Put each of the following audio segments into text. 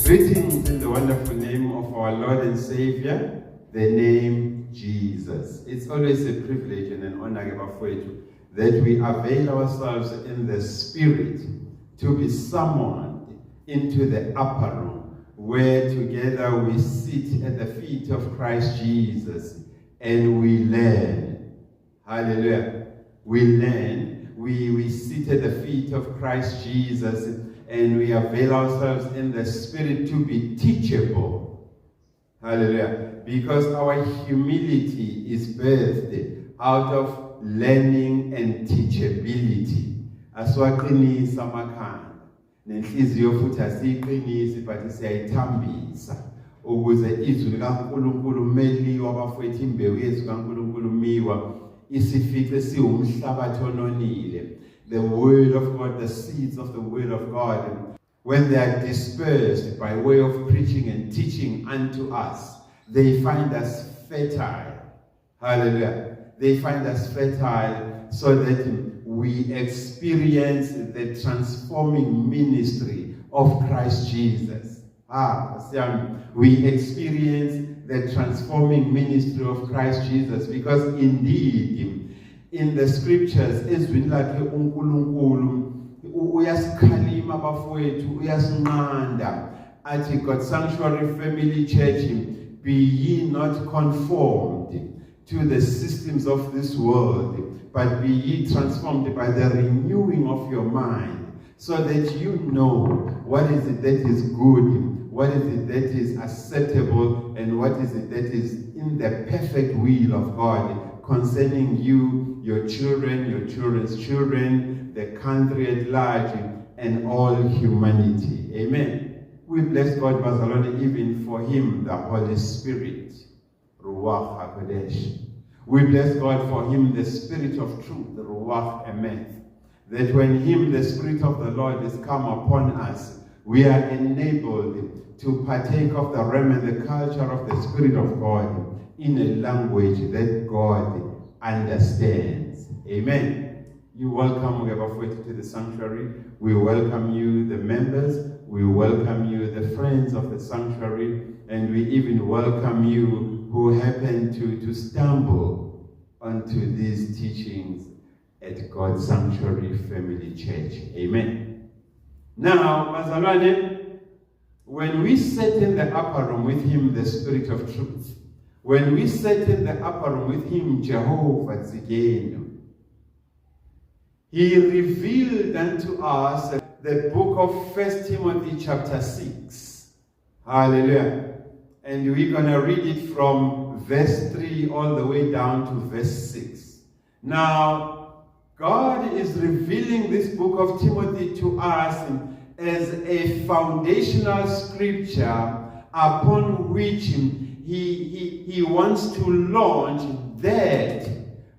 Greetings in the wonderful name of our Lord and Savior, the name Jesus. It's always a privilege and an honor that we avail ourselves in the Spirit to be summoned into the upper room, where together we sit at the feet of Christ Jesus and we learn. Hallelujah. We learn. We sit at the feet of Christ Jesus and we avail ourselves in the Spirit to be teachable. Hallelujah. Because our humility is birthed out of learning and teachability. Aswaqinisa amakhanda. Nenhliziyo futhi asiqinisi but siyayithambisa ukuze izwi likaNkulunkulu meliwa abafowethu imbewu yezwi kaNkulunkulu miwa isifice siwumhlabathi ononile. The word of God, the seeds of the word of God, when they are dispersed by way of preaching and teaching unto us, they find us fertile. Hallelujah. They find us fertile so that we experience the transforming ministry of Christ Jesus. We experience the transforming ministry of Christ Jesus because indeed, in the scriptures, ezwini lakhe uNkulunkulu uyasikhalima bafowethu uyasinqanda athi God Sanctuary Family Church, be ye not conformed to the systems of this world, but be ye transformed by the renewing of your mind, so that you know what is it that is good, what is it that is acceptable, and what is it that is in the perfect will of God concerning you, your children, your children's children, the country at large, and all humanity. Amen. We bless God, Bazalwane, even for him, the Holy Spirit. Ruach HaKodesh. We bless God for him, the Spirit of truth, the Ruach Emet. That when him, the Spirit of the Lord, is come upon us, we are enabled to partake of the realm and the culture of the Spirit of God in a language that God understands. Amen. You welcome to the sanctuary. We welcome you, the members. We welcome you, the friends of the sanctuary. And we even welcome you who happen to stumble onto these teachings at God's Sanctuary Family Church. Amen. Now, Bazalwane, when we sat in the upper room with him, the Spirit of truth, when we sat in the upper room with him, Jehovah Zigeno, he revealed unto us the book of 1 Timothy chapter 6. Hallelujah. And we're going to read it from verse 3 all the way down to verse 6. Now, God is revealing this book of Timothy to us as a foundational scripture upon which he wants to launch that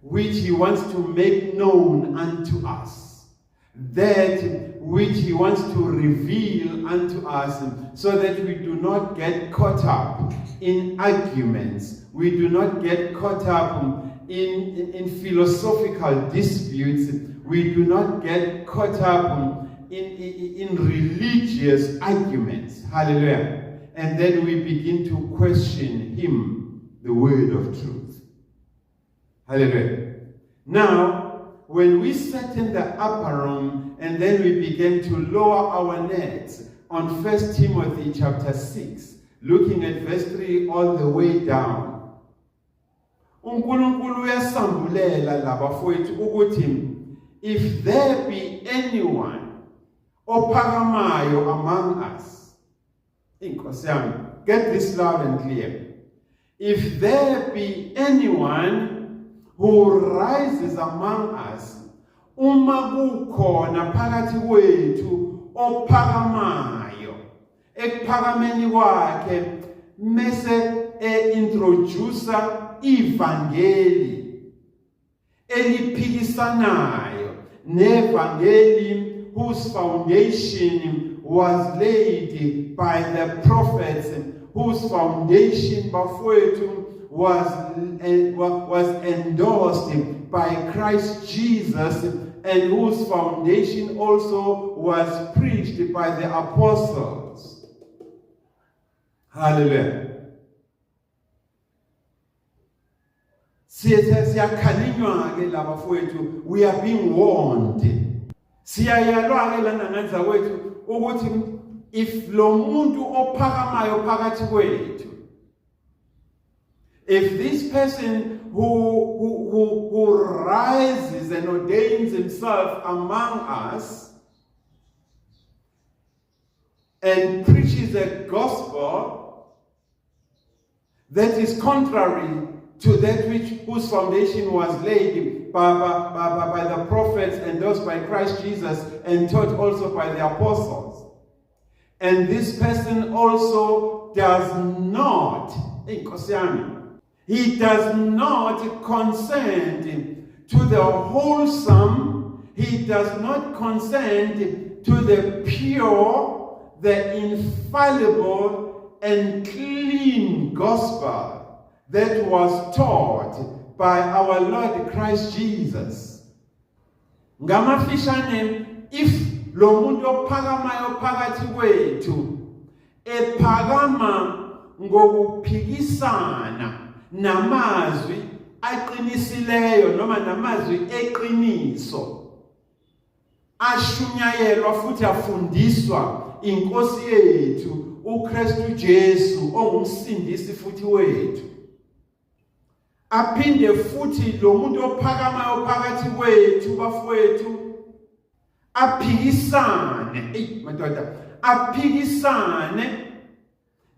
which he wants to make known unto us, that which he wants to reveal unto us, so that we do not get caught up in arguments, we do not get caught up in philosophical disputes, we do not get caught up in religious arguments. Hallelujah. And then we begin to question him, the word of truth. Hallelujah. Now, when we sat in the upper room and then we began to lower our nets on 1 Timothy chapter 6, looking at verse 3 all the way down, uNkulunkulu uyasambulela labafowethu ukuthi if there be anyone ophakamayo among us, get this loud and clear. If there be anyone who rises among us, uma kukhona phakathi kwethu ophakamayo, ekuphakameni kwakhe mese introducer ivangeli eliphikisanayo nevangeli whose foundation was laid by the prophets, whose foundation bafowethu was endorsed by Christ Jesus, and whose foundation also was preached by the apostles. Hallelujah. Siyakhalinywa ke laba fowethu, we are being warned. Siyayalwa ke lana ngenza kwethu ukuthi if lo muntu ophakamayo phakathi kwethu, if this person who rises and ordains himself among us and preaches a gospel that is contrary to that whose foundation was laid by the prophets and those by Christ Jesus and taught also by the apostles. And this person also does not, he does not consent to the wholesome, he does not consent to the pure, the infallible and clean gospel that was taught by our Lord Christ Jesus. Ngamafishane, if lo muntu ophakamayo phakathi kwethu ephakama ngokuphikisana namazwi aqinisileyo noma namazwi eqiniso, ashunyayelwa futhi afundiswa inkosi yethu uKristu Jesu ongumsindisi futhi wethu, aphinde futhi lo muntu ophakamayo phakathi kwethu bafowethu aphikisane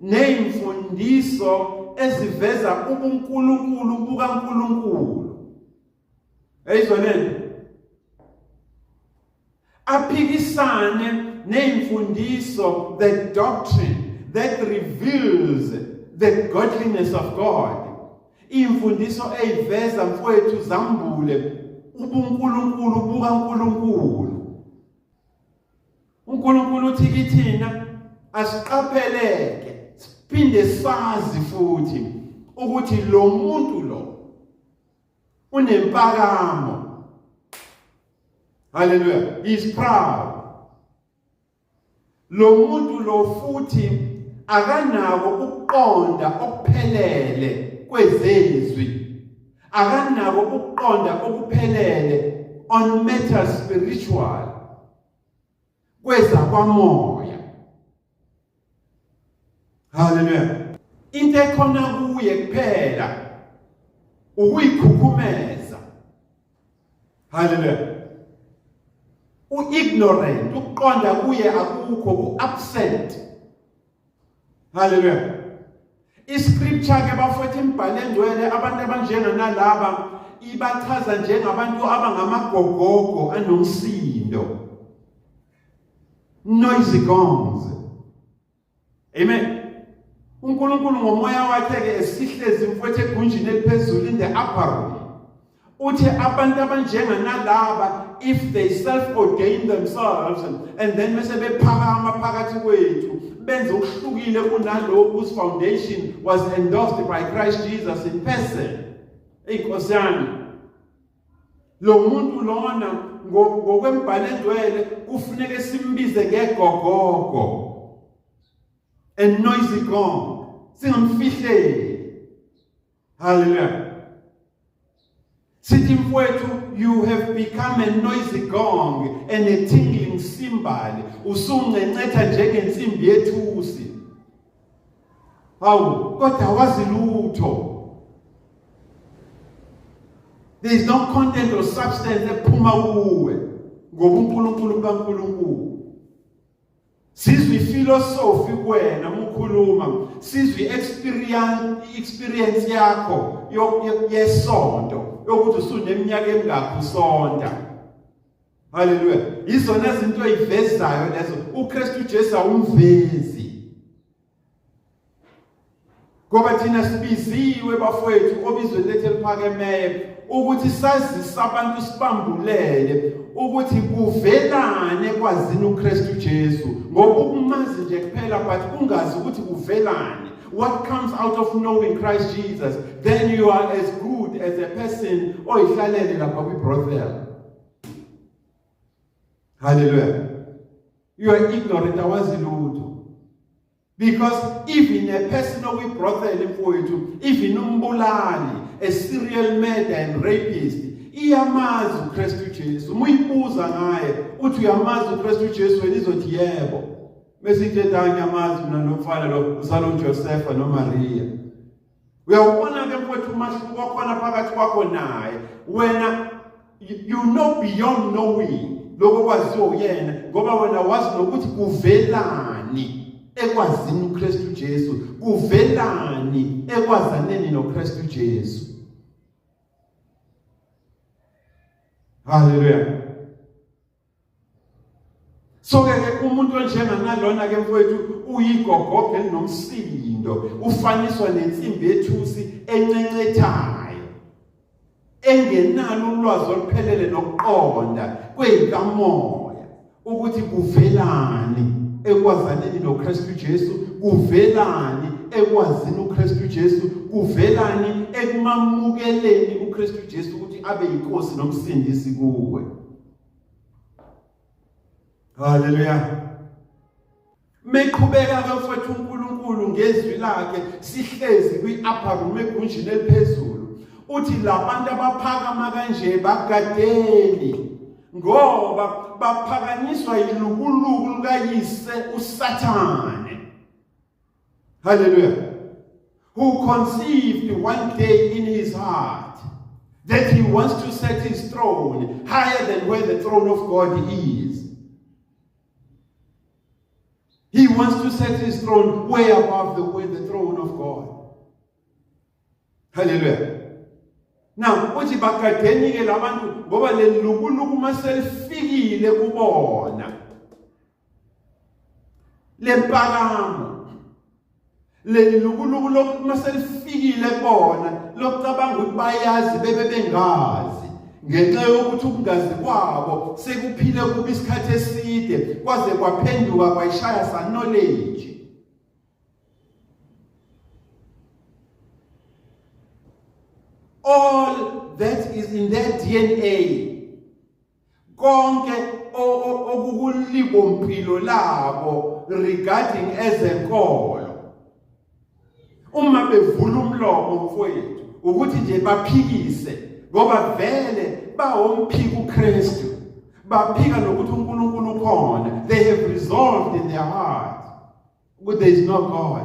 neimfundiso eziveza ubunkulunkulu bukaNkulunkulu. Eyizonene, aphikisane neimfundiso, the doctrine that reveals the godliness of God. Imfundiso eyiveza mfowethu zambule ubunkulunkulu bukaNkulunkulu. uNkulunkulu uthi kithina asiqapheleke, siphinde sazi futhi ukuthi lo muntu lo unempakamo. Hallelujah. He is proud. Lo muntu lo futhi akanako ukuqonda okuphelele kwezezwi, akanako ukuqonda okuphelele on matters spiritual, kweza kwamoya. Hallelujah. Into ekhona kuye kuphela ukuyikhukhumeza. Hallelujah. Ignorant, ukuqonda kuye akukho, ku-absent. Hallelujah. Iscripture ke bafowethu imbhalo engcwele abantu abanjenganalaba ibachaza njengabantu abangamagogogo anomsindo. Noisy gongs. Amen. uNkulunkulu ngomoya wakhe ke esihlezi mfowethu egunjini eliphezulu in the upper room. Uthi abantu abanjenganalaba, if they self-ordain themselves and then bese bephakama phakathi kwethu benze ukuhlukile kunalokho whose foundation was endorsed by Christ Jesus in person. Inkosi yami, lo muntu lona ngokwembhalo engcwele kufuneka simbize ngegogogo, a noisy gong, singamfihleli. Hallelujah. Sithi mfowethu, you have become a noisy gong and a tingling cymbal. Usungencetha njengensimbi yethusi. Hawu, kodwa awazi lutho. There is no content or substance ephuma kuwe ngoba uNkulunkulu kaNkulunkulu. Sizwe philosophy kuwena mukhuluma, sizwe experience yakho yesonto yokuthi usuneminyaka emingakho usonta. Hallelujah. Izona izinto ezivezayo lezo, uKristu Jesu awumvezi. Ngoba thina sibiziwe bafowethu obizwe lethe liphakemeyo ukuthi sazise abantu sibambulele ukuthi kuvelane kwazini uKristu Jesu, ngoba ukumazi nje kuphela but ungazi ukuthi kuvelane. What comes out of knowing Christ Jesus, then you are as good as a person oyihlalele lapha kwibrothel. Hallelujah. You are ignorant, awazi lutho. Because even a person we brothel mfowethu, even umbulali, a serial murderer and rapist, iyamazi uKristu Jesu. Muyibuza ngaye, uthi uyamazi uKristu Jesu wena izothi yebo. Mesithi ngiyamazi mina nomfana lo usalo Joseph no Maria. Uyawubona ke mfowethu umahluko wakhona phakathi kwakho naye. Wena you know beyond knowing lokho kwaziyo uyena ngoba wena wazi nokuthi kuvelani ekwazini uKristu Jesu, kuvelani ekwazaneni noKristu Jesu. Hallelujah. So ke umuntu onjenganalona ke mfowethu uyigogogo elinomsindo, ufaniswa nensimbi ethusi encencethayo, engenalo ulwazi oluphelele nokuqonda kwezikamoya ukuthi kuvelani ekwazaneni noKristu Jesu, kuvelani ekwazini uKristu Jesu, kuvelani ekumamukeleni uKristu Jesu ukuthi abe inkosi nomsindisi kuwe. Hallelujah. Meqhubeka ke mfowethu uNkulunkulu ngezwi lakhe sihlezi kwi-upper room egunjini eliphezulu. Uthi labantu abaphakama kanje bagadeni ngoba baphakanyiswa yilukuluku lukayise uSathane. Hallelujah. Who conceived one day in his heart that he wants to set his throne higher than where the throne of God is. He wants to set his throne way above where the throne of God. Hallelujah. Now, uthi bagadeni ke labantu ngoba lelukuluku maselifikile kubona. Lempakamo. Lelukuluku lokhu maselifikile bona, lokucabanga ukuthi bayazi bebe bengazi. Ngenxa yokuthi ukungazi kwabo sekuphile kuba isikhathi eside kwaze kwaphenduka kwayishaya sa knowledge. All that is in their DNA, konke okukulibompilo labo regarding ezenkolo, uma bevula umlomo mfowethu ukuthi nje baphikise ngoba vele bawomphika uKristu, baphika nokuthi uNkulunkulu ukhona. They have resolved in their heart that there is no God.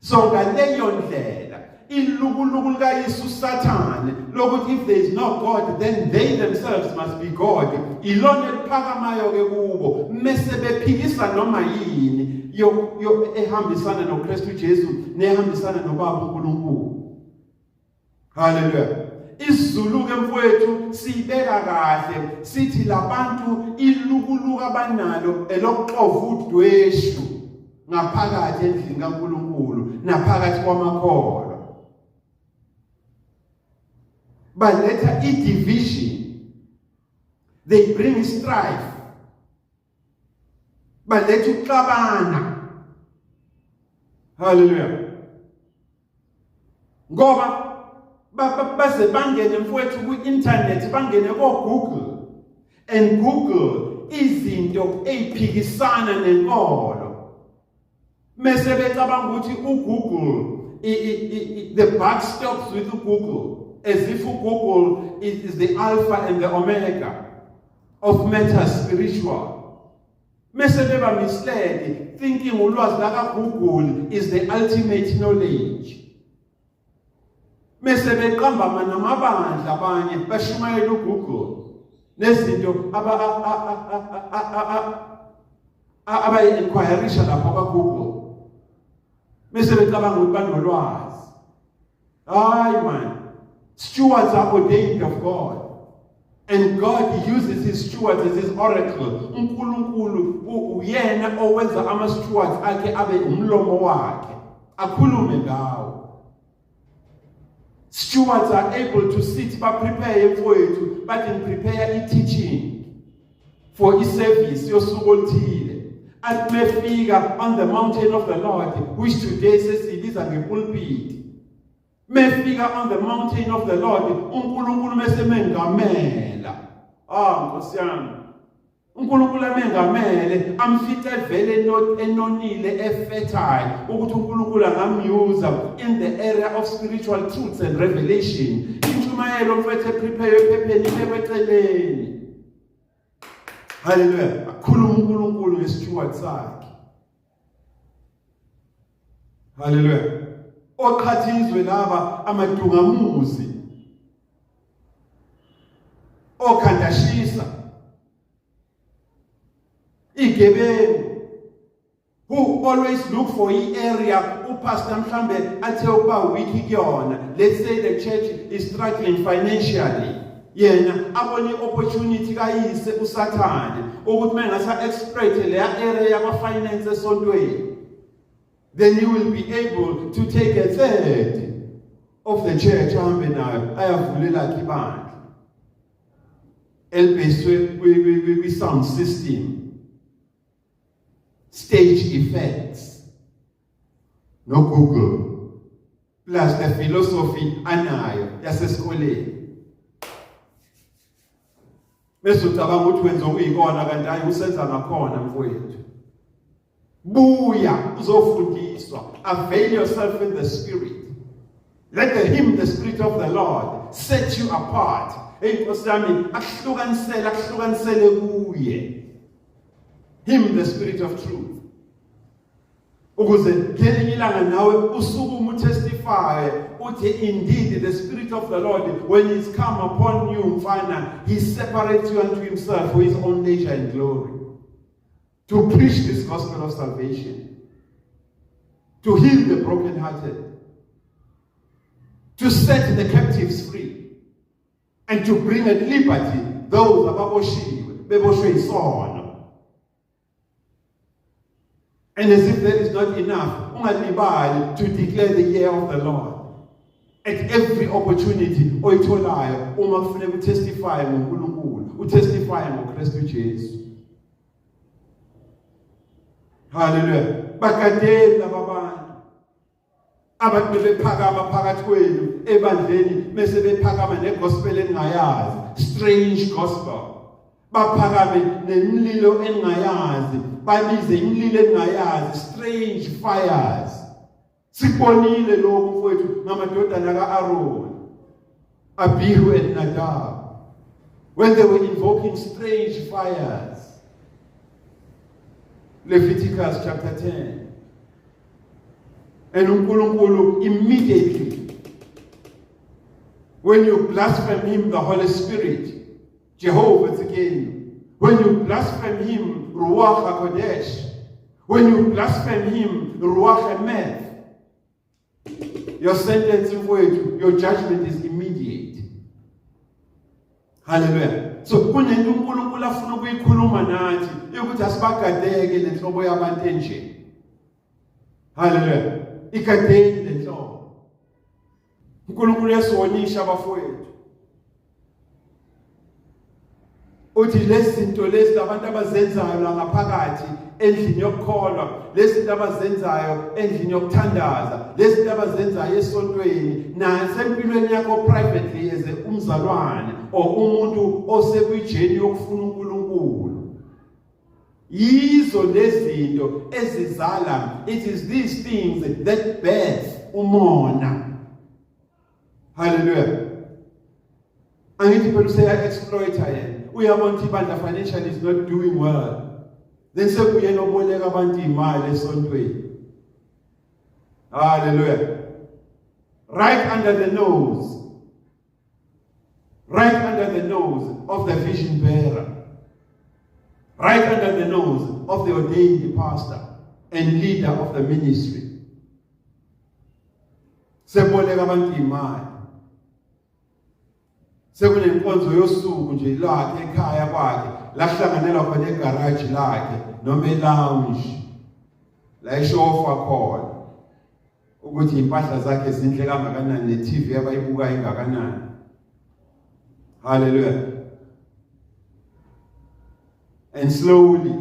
So ngaleyo ndlela ilukuluku likayise uSathane lokuthi if there is no God then they themselves must be God, ilona eliphakamayo ke kubo mase bephikisa noma yini ehambisana noKristu Jesu nehambisana noBaba uNkulunkulu. Hallelujah. Isizulu ke mfowethu sibeka kahle sithi labantu ilukuluku abanalo elokuxova udweshu ngaphakathi endlini kaNkulunkulu naphakathi kwamakholwa. Baletha division, they bring strife, baletha ukuxabana. Hallelujah. Ngoba baze bangene mfowethu ku-internet, bangene ko-Google, and Google izinto eziphikisana nenkolo. Mase becabanga ukuthi uGoogle, the buck stops with Google. As if Google is the alpha and the omega of matters spiritual. Mese beba misled, thinking ulwazi laka Google is the ultimate knowledge. Mese beqamba namabandla abanye bashumayela uGoogle nezinto abayi-inquirisha lapha kwa-Google. Mese becabanga ukuthi banolwazi. Hayi man. Stewards are ordained of God. And God uses his stewards as his oracle. uNkulunkulu uyena owenza ama-stewards akhe abe umlomo wakhe, akhulume ngawo. Stewards are able to sit, prepare mfowethu, but prepare teaching for i-service yosuku oluthile. Athi mefika on the mountain of the Lord, which today sesibiza nge-pulpit. Mefika on the mountain of the Lord, uNkulunkulu mese mengamela. Nkosi yami. uNkulunkulu amengamele amfihle vele enonile efertile ukuthi uNkulunkulu angamuse in the area of spiritual truths and revelation. Intshumayelo mfethu prepare ephepheni eceleni. Hallelujah. Akhuluma uNkulunkulu ngesithuko sakhe. Hallelujah. Oqhathizwe laba amadungamuzi. Okhandashisa. Igebengu. Who always look for an area pastor mhlambe athe ukuba wiki kuyona. Let's say the church is struggling financially. Yena abone opportunity kayise uSathane ukuthi mangasa exploit le area yakwa finance esontweni. Then you will be able to take a third of the church ahambe nayo ayavulela ibandla. Elbeswe we sound system. Stage effects, no Google, plus the philosophy anayo yasesikoleni. Bese ucabanga ukuthi wenza okuyikona kanti hayi usenza ngakhona mfowethu. Buya uzofundiswa. Avail yourself in the spirit. Let the spirit of the Lord set you apart. Hey Nkosi yami akuhlukanisele kuye. Him the spirit of truth. Ukuze ngelinye ilanga nawe usukuma testify uthi indeed the spirit of the Lord when he's come upon you mfana he separates you unto himself for his own nature and glory. To preach this gospel of salvation. To heal the brokenhearted. To set the captives free. And to bring at liberty those ababoshiwe beboshwe isono. And as if that is not enough, ungalibali to declare the year of the Lord. At every opportunity, oyitholayo uma kufanele utestify ngoNkulunkulu, utestify ngoKristu Jesu. Hallelujah. Bakadela babantu. Abantu bephakama phakathi kwenu ebandleni bese bephakama negospel engayazi, strange gospel. Baphakame nemililo engayazi. Babize imililo engayazi, strange fires. Sibonile lokhu mfowethu ngamadodana kaAaron, Abihu and Nadab, when they were invoking strange fires. Leviticus chapter 10. And uNkulunkulu immediately, when you blaspheme him, the Holy Spirit, Jehovah again, when you blaspheme him, Ruach HaKodesh, when you blaspheme him, Ruach HaMeth, your sentence, your judgment is immediate. Hallelujah. So, kunento uNkulunkulu afuna ukuyikhuluma nathi, ukuthi asibagadeke lenhlobo yabantu enje. Hallelujah. Igadeke lenhlobo. uNkulunkulu yasiwonisha abafowethu. Uthi lezi zinto lezi abantu abazenzayo la ngaphakathi endlini yokukholwa, lezi zinto abazenzayo endlini yokuthandaza, lezi zinto abazenzayo esontweni nasempilweni yakho privately as umzalwane or umuntu osekwijeni yokufuna uNkulunkulu. Yizo lezi zinto ezizala. It is these things that birth umona. Hallelujah. Angithi phela useya exploiter yena. Uyabona ukuthi ibandla financial is not doing well. Then sekuyena oboleka abantu imali esontweni. Hallelujah. Right under the nose. Right under the nose of the vision bearer. Right under the nose of the ordained pastor and leader of the ministry. Seboleka abantu imali. Sekulenkonzo yosuku nje lakhe ekhaya kwakhe, lahlanganelwa khona egarage lakhe noma elounge. La ishofa khona. Ukuthi impahla zakhe zinhle kangakanani neTV abayibuka ingakanani. Hallelujah. And slowly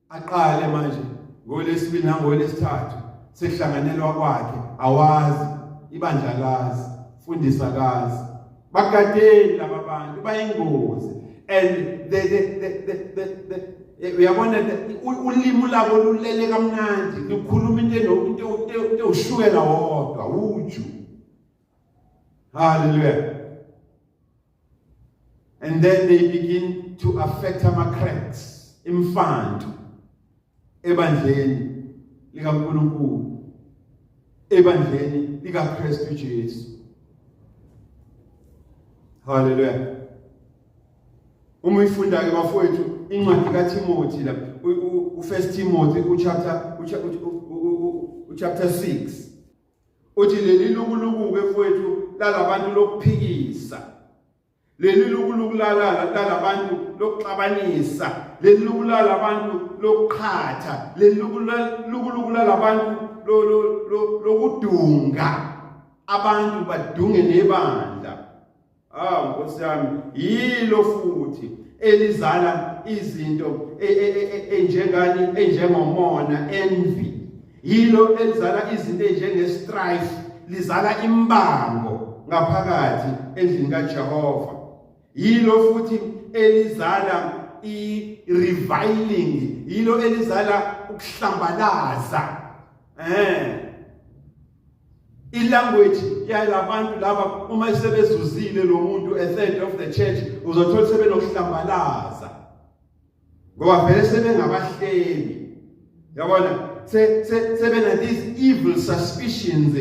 aqale manje ngolesibili nangolesithathu sehlanganelwa kwakhe awazi ibandla lazi fundisa kazi bagadela abantu bayingozi and uyabona ulimi labo lulele kamnandi likhuluma into ushukela wodwa uju. Hallelujah. And then they begin to affect ama-cracks, imfanto, ebandleni likaNkulunkulu, ebandleni likaKristu Jesu. Hallelujah. Uma ifunda ke bafowethu incwadi kaTimothy la u1 Timothy chapter 6 uthi leli lukuluku ke mfowethu lalabantu lokuphikisa, leli lukuluku lalabantu lokuxabanisa, leli lukuluku lalabantu lokuqhatha, leli lukuluku lalabantu lokudunga, abantu badunge nebandla. Nkosi yami, yilo futhi elizala izinto enjengomona, envy. Yilo elizala izinto enjenge-strife, lizala imbango ngaphakathi endlini kaJehova. Yilo futhi elizala i-reviling, yilo elizala ukuhlambalaza. I-language yalabantu laba uma sebezuzile lo muntu a third of the church uzothola sebenokuhlambalaza ngoba vele sebengabahleli. Yabona sebena these evil suspicions,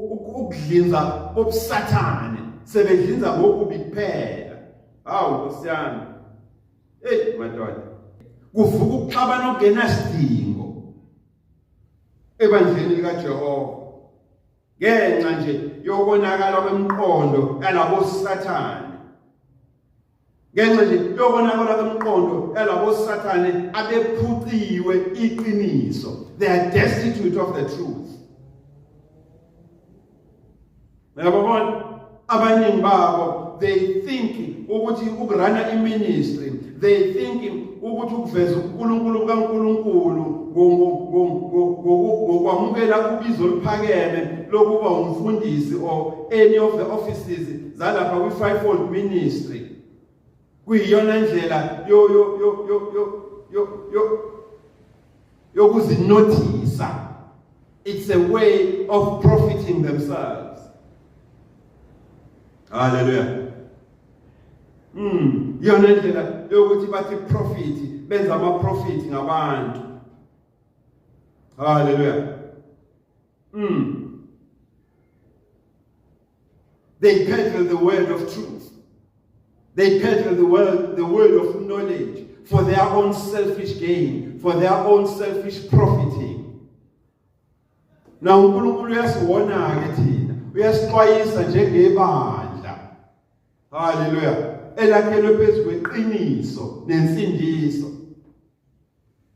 ukudlinza obusathane, sebedlinza ngokubi kuphela. Nkosi yami, madoda, kuvuka ukuxabana okungenasidingo ebandleni likaJehova ngenxa nje yokonakala kwemiqondo yalabo sathane, ngenxa nje yokonakala kwemiqondo yalabo sathane abephuciwe iqiniso. They are destitute of the truth. Yabona abaningi babo, they think ukuthi ukurana iministry, they think ukuthi ukuveza uNkulunkulu kaNkulunkulu ngokwamukela ubizo oluphakeme lokuba umfundisi or any of the offices zalapha kwi-fivefold ministry kuyiyona ndlela yokuzinothisa. It's a way of profiting themselves. Hallelujah. Yona ndlela yokuthi bathi profit, benza ama-profit ngabantu. Hallelujah. They peddle the word of truth. They peddle the word of knowledge for their own selfish gain, for their own selfish profiting. Now uNkulunkulu uyasibona-ke thina, uyasixwayisa njengebandla. Hallelujah. Elakhelwe phezu kweqiniso nensindiso.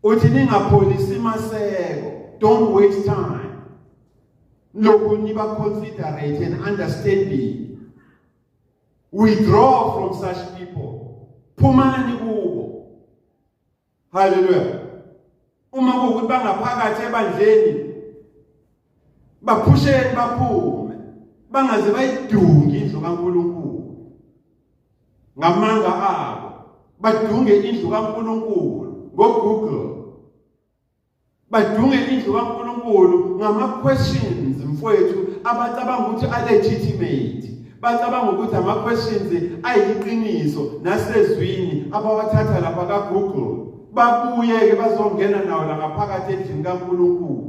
Uthi ningapholisi maseko. Don't waste time. Lokhu niba considerate and understanding. Withdraw from such people. Phumani kubo. Hallelujah. Uma kuwukuthi bangaphakathi ebandleni, baphusheni baphume, bangaze bayidunge indlu kaNkulunkulu ngamanga abo, badunge indlu kaNkulunkulu ngoGoogle, badunge indlu kaNkulunkulu ngama-questions mfowethu abacabanga ukuthi alegitimate, bacabanga ukuthi ama-questions ayiqiniso nasezwini abawathatha lapha kaGoogle, babuye-ke bazongena nawo la ngaphakathi endlini kaNkulunkulu.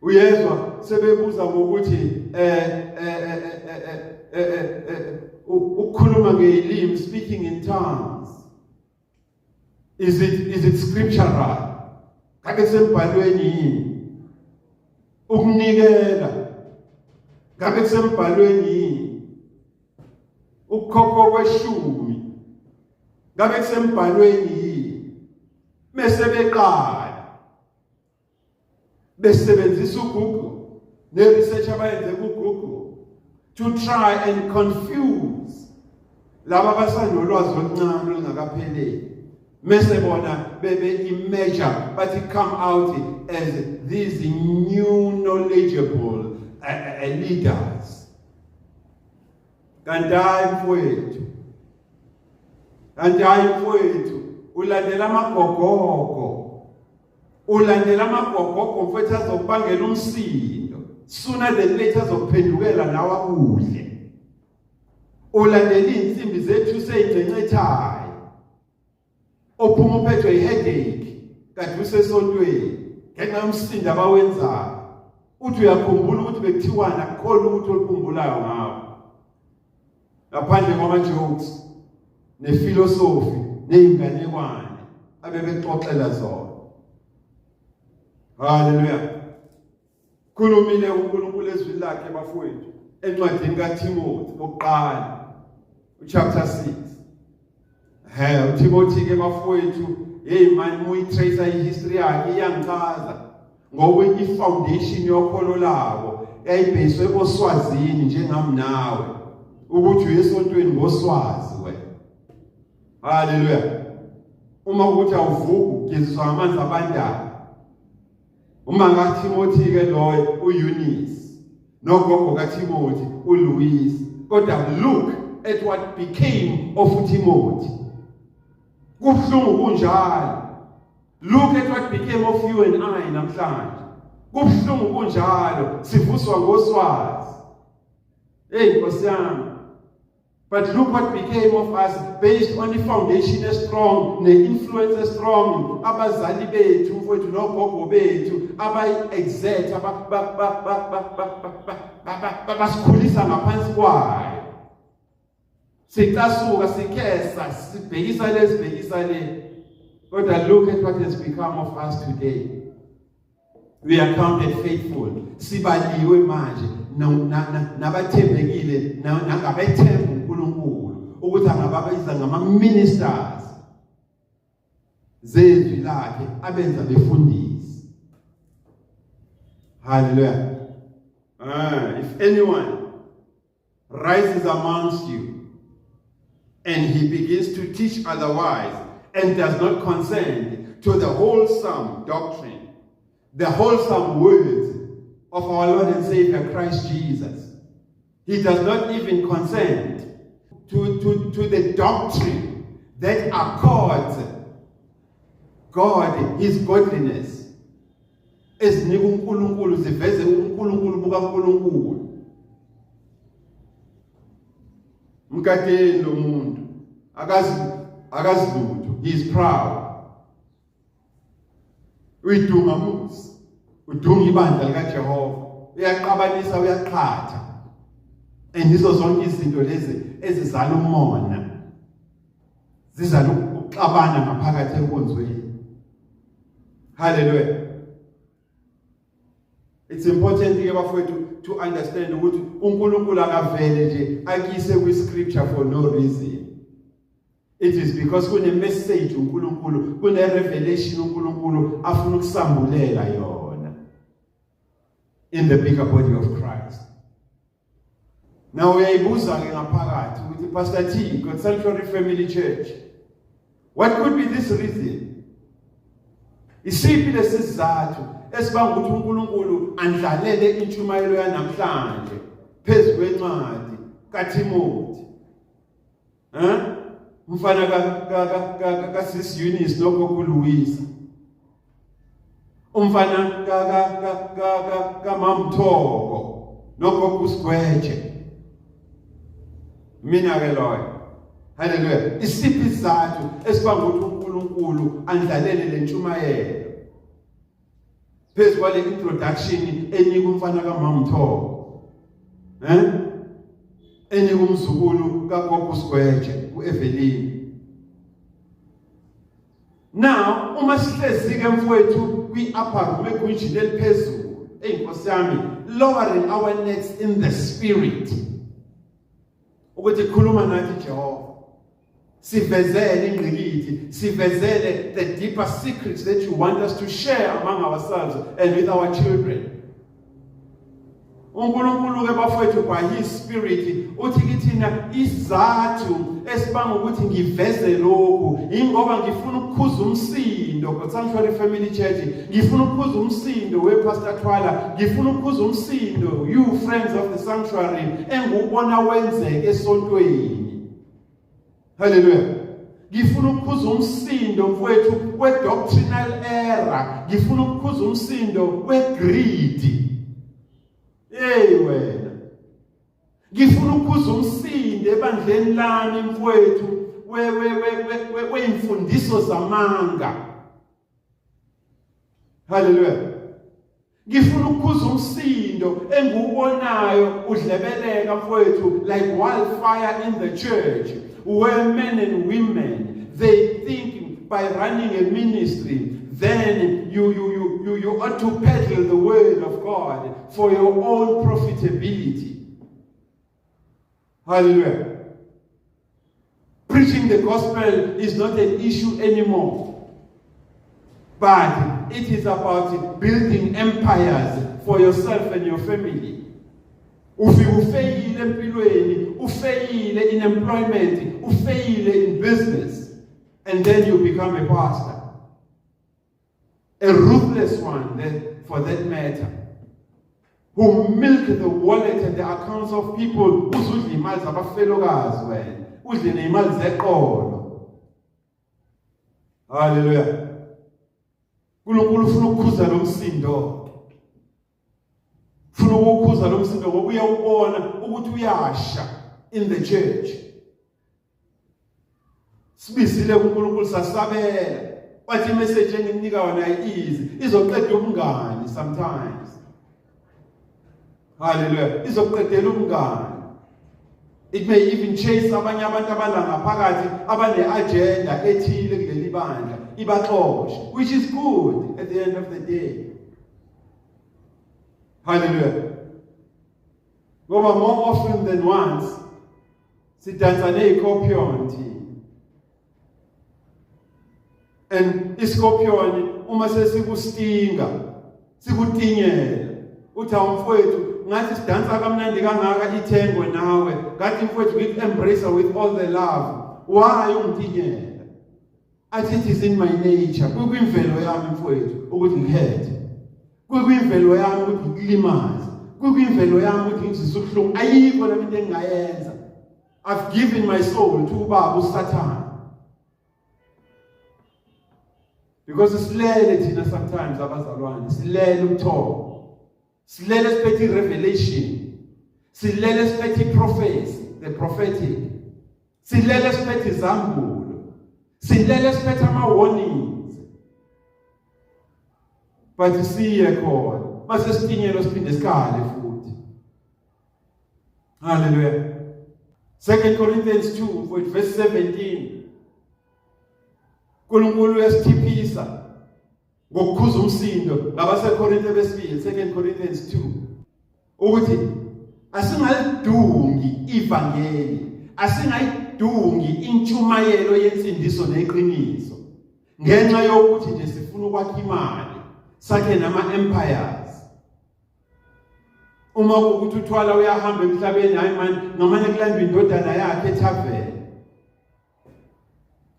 Uyezwa sebebuza ngokuthi ukukhuluma ngelimi, speaking in tongues, is it scriptural? Kake sembhalweni yini? Ukunikela kake sembhalweni yini? Ukukhokha kweshumi kake sembhalweni yini? Mase beqala besebenzisa uGoogle ne-research abayenze kuGoogle to try and confuse laba abasanolwazi oluncane olungakapheleli. Mase bona bebe-imagine bathi come out as these new knowledgeable leaders. kanti hayi mfowethu, kanti hayi mfowethu, ulandela amagogogo, ulandela amagogogo mfowethu azokubangela umsindo, sooner than later azokuphendukela nawe akudle. Ulandela insimbi zethu seyigcencethayo, ophuma uphethwe iheadache kanti usesontweni ngenxa yomsindo abawenzayo. Uthi uyakhumbula ukuthi bekuthiwana akukhona ukuthi olukhumbulayo ngawo, ngaphandle kwama-jokes nefilosofi ney'nganekwane abebexoxela zona. Haleluya. Khulumile uNkulunkulu ezwini lakhe bafowethu encwadini kaThimothi oqala chapter 6. uThimothi ke bafowethu, hey man, muyitrace ihistory yakhe iyangichaza ngoba i-foundation yokholo labo yayibhekiswe koSwazini njengami nawe, ukuthi uyesontweni ngoswazi wena. Haleluya. Uma ukuthi awuvuki ugeziswa ngamanzi abandayo. Uma kaThimothi ke loyo uEunice, nogogo kaThimothi uLouis. Kodwa look at what became of Timothy. Kubuhlungu kunjalo. Look at what became of you and I namhlanje. Kubuhlungu kunjalo, sivuswa ngoswazi. Hey Nkosi yami. But look what became of us based on the foundation is strong, the influence is strong. Abazali bethu mfowethu nogogo bethu abayi-exert basikhulisa ngaphansi kwayo. Sicasuka sikhesa sibhekisa le. Kodwa look at what has become of us today. We are counted faithful. Sibaliwe manje nabathembekile nangabethemba uNkulunkulu ukuthi angababiza ngama-ministers zezwi lakhe abenza befundisi. Hallelujah. If anyone rises amongst you and he begins to teach otherwise and does not consent to the wholesome doctrine, the wholesome words of our Lord and Savior Christ Jesus, he does not even consent to the doctrine that accords God, his godliness, ezinika uNkulunkulu ziveze uNkulunkulu bukaNkulunkulu. Mkateni lo muntu akazi lutho, he is proud. Uyidunga musi, udunga ibandla likaJehova, uyaqabanisa uyaqhatha. Endizo zonke izinto lezi ezizala umona, zizala ukuxabana ngaphakathi enkonzweni. Hallelujah. It's important ke bafowethu to understand ukuthi uNkulunkulu akavele nje akise kwi-scripture for no reason. It is because kune message uNkulunkulu, kune revelation uNkulunkulu afuna ukusambulela yona in the bigger body of Christ. Now uyayibuza ke ngaphakathi ukuthi Pastor T, God Sanctuary Family Church, what could be this reason? Isiphi lesizathu esibanga ukuthi uNkulunkulu andlalele intshumayelo yanamhlanje phezu kwencwadi kaThimothi? Mfana kaSis Eunice nogogo Louis, umfana kaMamthoko nogogo uSigweje, mina ke loyo. Hallelujah. Isiphi isizathu esibanga ukuthi uNkulunkulu andlalele le ntshumayelo phezu kwale introduction enika umfana kaMamthoko, enika umzukulu kagogo uSigweje uEvelyn? Now uma sihlezi ke mfowethu kwi-upper room egwinjini eliphezulu, Nkosi yami, lowering our necks in the spirit, ukuthi khuluma nathi Jehova, sivezele ingqikithi, sivezele the deeper secrets that you want us to share among ourselves and with our children. uNkulunkulu ke bafowethu by his spirit uthi kithina isizathu esibanga ukuthi ngiveze lokhu ingoba ngifuna ukukhuza umsindo kwa Sanctuary Family Church, ngifuna ukukhuza umsindo wePastor Thwala, ngifuna ukukhuza umsindo you friends of the sanctuary engubona wenzeke esontweni. Hallelujah. Ngifuna ukukhuza umsindo mfowethu we-doctrinal error, ngifuna ukukhuza umsindo we-greed. Hey wena, ngifuna ukukhuza umsindo ebandleni lami mfowethu weimfundiso zamanga. Hallelujah. Ngifuna ukukhuza umsindo engubonayo udlebeleka mfowethu like wildfire in the church, where men and women they think by running a ministry then you ought to peddle the word of God for your own profitability. Hallelujah. Preaching the gospel is not an issue anymore, but it is about building empires for yourself and your family. Ufeyile empilweni, ufeyile in employment, ufeyile in business, and then you become a pastor. A ruthless one, for that matter, who milk the wallet and the accounts of people uzudla imali zabafelokazi wena, udle neimali zeqolo. Hallelujah. uNkulunkulu ufuna ukukhuza lo msindo. Ufuna ukukhuza lo msindo ngoba uyawubona ukuthi uyasha in the church. Sibizile uNkulunkulu sasabela. But message enginika wona izoqeda ubungani sometimes. Hallelujah. Izoqedela ubungani. It may even chase abanye abantu abalanga phakathi abane agenda ethile kuleli bandla ibaxoshe, which is good at the end of the day. Hallelujah. Ngoba more often than once sidansa neScorpion team. And iScorpion uma sesikustinga sikutingela uthi awumfowethu ngathi sidansa kamnandi kangaka ithengwe nawe ngathi mfowethu ngiku-embrace with all the love, why ungitingela? Athi it is in my nature, kukwimvelo yami mfowethu ukuthi ngikhethe, kukwimvelo yami ukuthi ngikulimaze, kukwimvelo yami ukuthi ngizise ubuhlungu, ayikho lento engingayenza. I've given my soul to ubaba uSathane. Because silele thina sometimes abazalwane, silele umthobo, silele siphethe revelation, silele siphethe prophecy, the prophetic, silele siphethe izambulo, silele siphethe ama-warnings. But siye khona mase sitingelo siphinde sikhale futhi. Hallelujah. 2 Corinthians 2 verse 17. uNkulunkulu uyasithiphisa ngokukhuza umsindo ngabaseKorinte besibili, 2 Corinthians 2, ukuthi asingalidungi ivangeli, asingayidungi intshumayelo yensindiso neqiniso ngenxa yokuthi nje sifuna ukwakha imali sakhe nama-empires. Uma ukuthi uThwala uyahamba emhlabeni, hayi manje ngamanye kulandwa indodana yakhe ethaveni,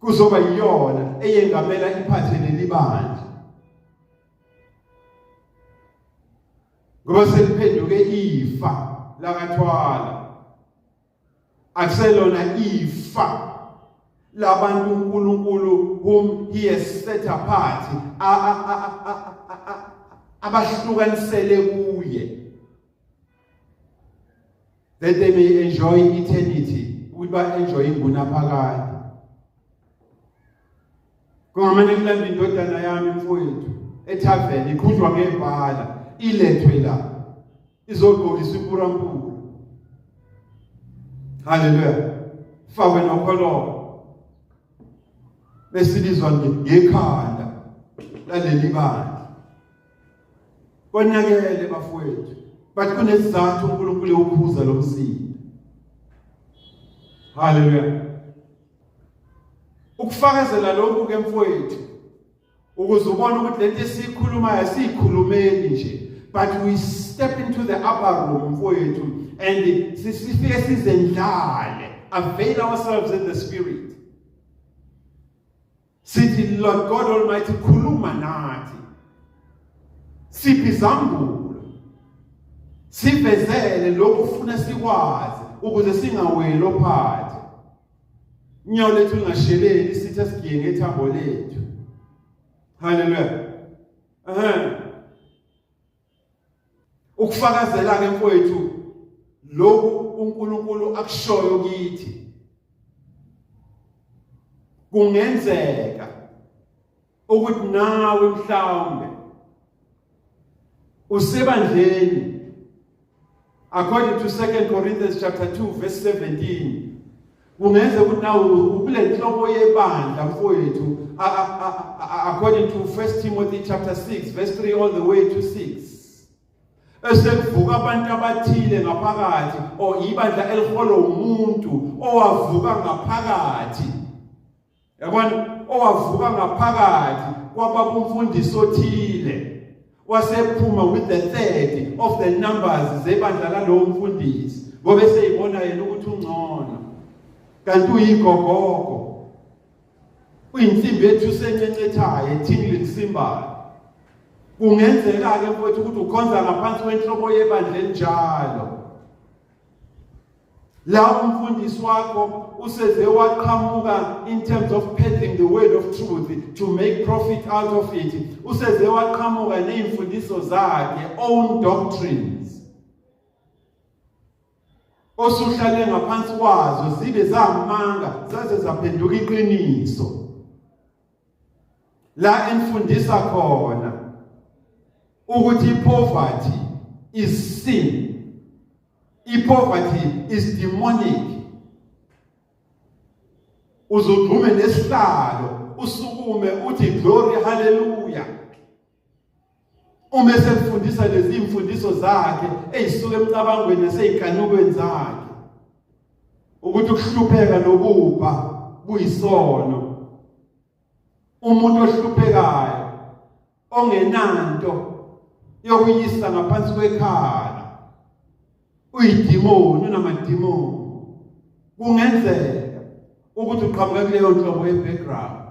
kuzoba yiyona eyengamela iphathele libandla. Ngoba seliphenduke ifa lakaThwala, akuselona ifa labantu uNkulunkulu whom he has set apart, abahlukanisele kuye, that they may enjoy eternity, ukuthi ba-enjoy ingunaphakade. Kungamane kulandwa indodana yami mfowethu ethaveni ikhunjwa ngebhala ilethwe la izogqokiswa impurampura. Hallelujah. Fakwe nokholo besilizwa ngekhanda laleli bandla. Konakele bafowethu, but kunesizathu uNkulunkulu ukhuza lo msindo. Hallelujah. Ukufakazela lokhu ke mfowethu ukuze ubone ukuthi lento esikhulumayo sikhulumeli nje, but we step into the upper room mfowethu and sifike sizendlale, avail ourselves in the spirit. Sithi Lord God Almighty khuluma nathi, siphi izambulo, sivezele lokhu ufuna sikwazi ukuze singaweli ophathe. Inyawo lethu lingasheleli sithi asigiye ngethambo lethu. Hallelujah. Ukufakazela ke mfowethu lokhu uNkulunkulu akushoyo kithi kungenzeka ukuthi nawe mhlawumbe usebandleni, according to 2 Corinthians chapter 2 verse 17. Kungenzeka ukuthi nawe ukule nhlobo yebandla mfowethu, according to 1 Timothy chapter 6 verse 3 all the way to 6. Esekuvuka abantu abathile ngaphakathi, o ibandla eliholwa umuntu owavuka ngaphakathi. Yabona, owavuka ngaphakathi kwababumfundisi othile, wasephuma with the third of the numbers zebandla lalowo mfundisi, ngoba seyibona yena ukuthi ungcono, kanti uyigogogo, uyinsimbi yethu sencencethayo ethingling symbol. Kungenzeka ke mfowethu ukuthi ukhonza ngaphansi kwenhlobo yebandla enjalo, la umfundisi wakho useze waqhamuka in terms of peddling the word of truth to make profit out of it, useze waqhamuka neimfundiso zakhe, own doctrines, osuhlale ngaphansi kwazo zibe zamanga zaze zaphenduka iqiniso, la enfundisa khona ukuthi poverty is sin, poverty is demonic. Uzogqume nesihlalo usukume uthi glory hallelujah, uma esefundisa lezi imfundiso zakhe ezisuka emcabangweni nasezikanukweni zakhe ukuthi ukuhlupheka nobupha kuyisono. Umuntu ohluphekayo ongenanto yokuyisa ngaphansi kwekhala uyidimoni, unamadimoni. Kungenzeka ukuthi uqhamuka kuleyo nhlobo ye-background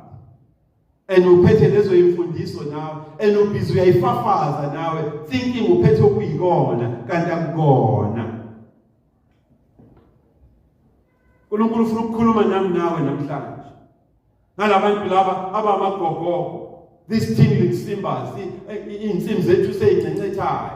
and uphethe lezo imfundiso nawe and ubhizi uyayifafaza nawe thinking uphethe okuyikona kanti akukona. uNkulunkulu ufuna ukukhuluma nami nawe namhlanje ngalabantu laba abamagogogo, these tingling symbols, insimbi zethu seyincencethayo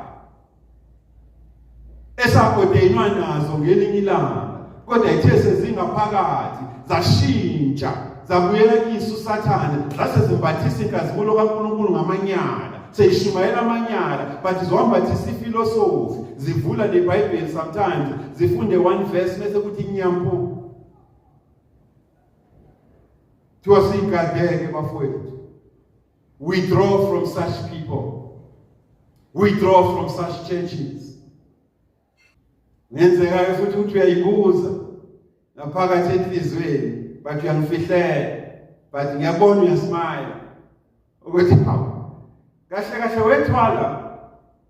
esakodeyinwa nazo ngelinye ilanga, kodwa ithe sezingaphakathi zashintsha zabuyela kiso uSathane, zase zimbathisa inkazimulo kaNkulunkulu ngamanyala, seyishumayela amanyala, but zombathisa ifilosofi, zivula neBhayibheli sometimes zifunde one verse bese kuthi inyampu tuwasikadeke bafowethu. Withdraw from such people. Withdraw from such churches. Ngenzeka futhi ukuthi uyayibuza naphakathi enhlizweni, but uyangifihlela, but ngiyabona uyasmile ukuthi hawu kahle kahle wethwala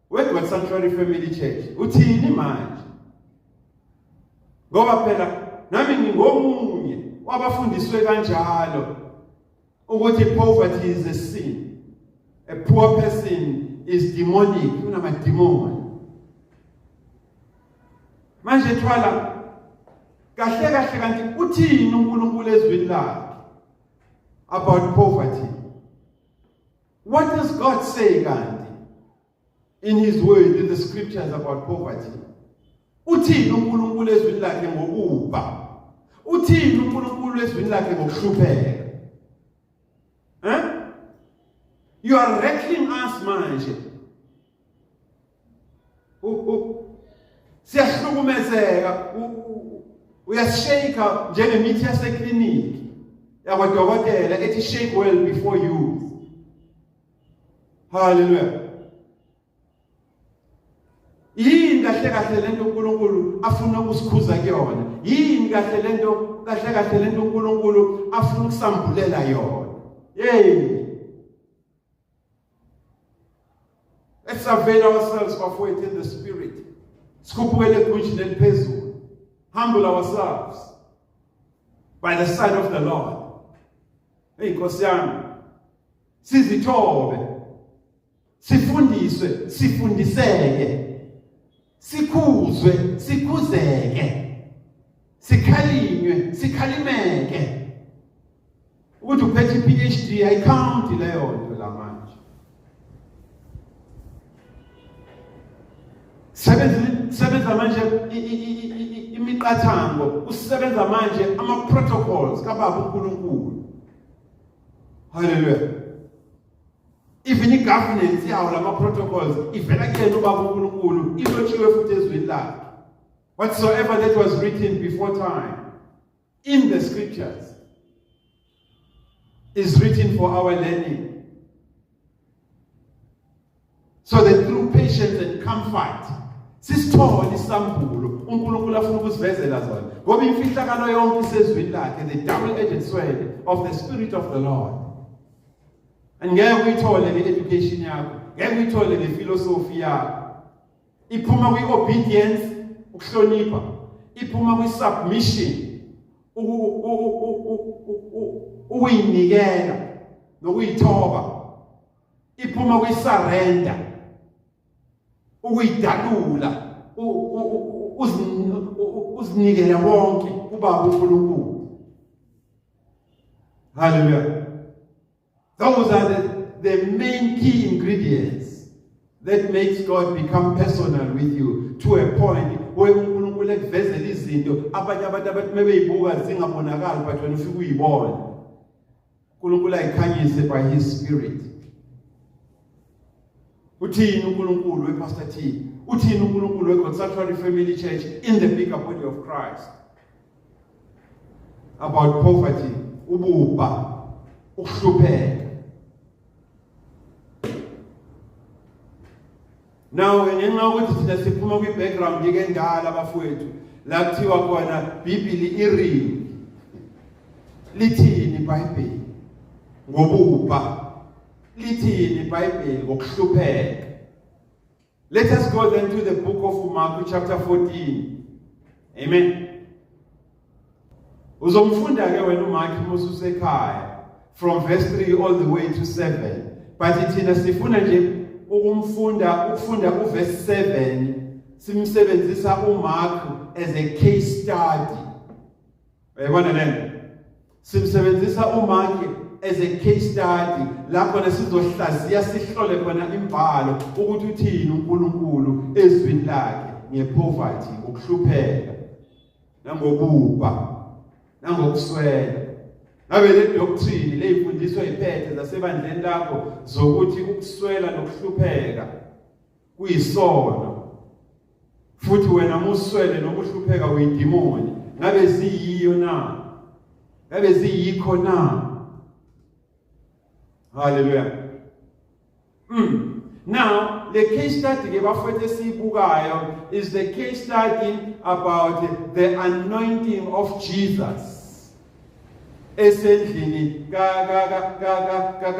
wedwa Sanctuary Family Church uthini manje, ngoba phela nami ngingomunye wabafundiswe kanjalo ukuthi poverty is a sin, a poor person is demonic, unamadimoni. Manje thwala kahle kahle kanti uthini uNkulunkulu ezwini lakhe about poverty? What does God say kanti in his word, in the scriptures about poverty? Uthini uNkulunkulu ezwini lakhe ngokupha? Uthini uNkulunkulu ezwini lakhe ngokuhlupheka? You are wrecking us manje. Siyahlukumezeka, uyashake njengemithi yasekliniki yakwadokotela ethi shake well before you. Hallelujah. Yini kahle kahle lento uNkulunkulu afuna ukusikhuza kuyona? Yini kahle lento kahle lento uNkulunkulu afuna ukusambulela yona? Hey. Let's avail ourselves bafowethu in the spirit. Sikhuphukele egwinjini eliphezulu. Humble ourselves by the side of the Lord. Hey, Nkosi yami, sizithobe, sifundiswe, sifundiseke, sikhuzwe, sikhuzeke, sikhalinywe, sikhalimeke. Ukuthi uphethe i-PhD ayikhaunti leyo nto la manje. Sebenza manje imiqathango, usebenza manje ama-protocols kababa uNkulunkulu. Hallelujah. Even i-governance yawo lama-protocols ivela kuyena ubaba uNkulunkulu, ilotshiwe futhi ezwini lakhe. Whatsoever that was written before time in the scriptures is written for our learning. So that through patience and comfort, sisithole isambulo uNkulunkulu afuna ukusivezela zona. Ngoba imfihlakalo yonke isezwini lakhe, the double-edged sword of the Spirit of the Lord. And ngeke uyithole nge-education yakho, ngeke uyithole nge-philosophy yakho. Iphuma kwi-obedience, ukuhlonipha. Iphuma kwi-submission, ukuyinikela nokuyithoba. Iphuma kwi-surrender, ukuyidalula, uzinikela wonke kubaba uNkulunkulu. Hallelujah. Those are the main key ingredients that makes God become personal with you to a point where uNkulunkulu ekuvezela izinto abanye abantu abathi mebeyibuka zingabonakali but wena ufike uyibone. uNkulunkulu ayikhanyise by his spirit. Uthini uNkulunkulu wePastor T? Uthini uNkulunkulu weConsanctuary Family Church in the bigger body of Christ? About poverty, ububha, ukuhlupheka. Now ngenxa ukuthi thina siphuma kwi-background yeke ndala bafowethu la kuthiwa khona iBhayibheli iringi lithini iBhayibheli ngobubha, lithini iBhayibheli ngokuhlupheka. Let us go then to the book of Mark chapter 14. Amen. Uzomfunda ke wena uMark mususekhaya from verse 3 all the way to 7. But thina sifuna nje ukufunda uverse 7 simsebenzisa uMark as a case study. Uyabona lento? Simsebenzisa uMark as a case study lapho nesizohlaziya sihlole khona imbhalo ukuthi uthini uNkulunkulu ezwini lakhe ngepoverty, ukuhlupheka, nangobubha, nangokuswela. Ngabe le doctrine leyifundiswa iphethe zasebandleni lakho zokuthi ukuswela nokuhlupheka kuyisono. Futhi wena muswele nokuhlupheka uyidimoni. Ngabe ziyiyo na? Ngabe ziyikho na? Hallelujah. Now, the case study is the case study about the anointing of Jesus. Essentially,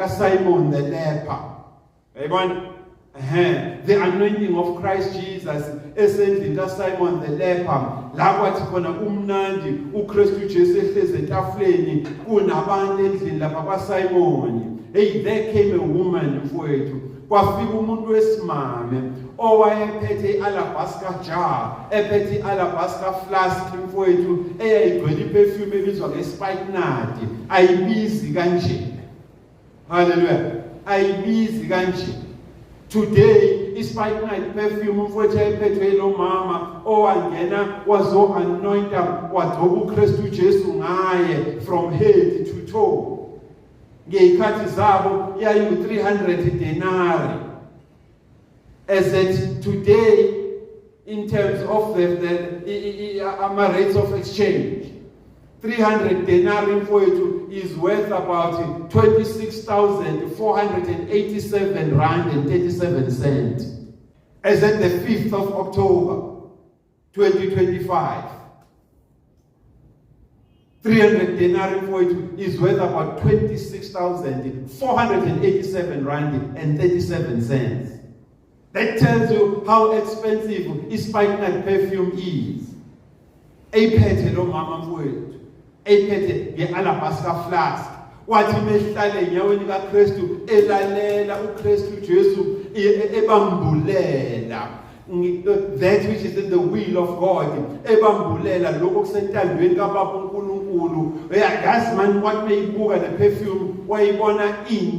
Simon the leper. The anointing of Christ Jesus. Essentially, Simon the leper. Lapho khona umnandi uKristu Jesu ehleze etafuleni kunabantu endlini lapha kwaSimon. Hey, there came a woman mfowethu. Kwafika umuntu wesimame owayephethe i-alabaster jar, ephethe i-alabaster flask mfowethu eyayigcwele iperfume ebizwa ngespikenard. Ayibizi kanje. Hallelujah. Ayibizi kanje. Today ispikenard perfume mfowethu eyayiphethwe yilo mama owangena wazo-anointa wagcoba uKristu Jesu ngaye from head to toe. Ngeyikhathi zabo yayi 300 denarii. As at today, in terms of the rates of exchange, 300 denarii is worth about 26,487 rand and 37 cents. As at the 5th of October, 2025. 300 denarii is worth about 26,487 rand and 37 cents. That tells you how expensive ispikenard perfume is. Eyiphethe lo mama mfowethu, eyiphethe nge-alabaster flask. Wathi mehlale enyaweni kaKristu elalela uKristu Jesu ebambulela that which is in the will of God, ebambulela lokho kusentandweni kaBaba uNkulunkulu. Yazi man, what meyibuka le perfume wayibona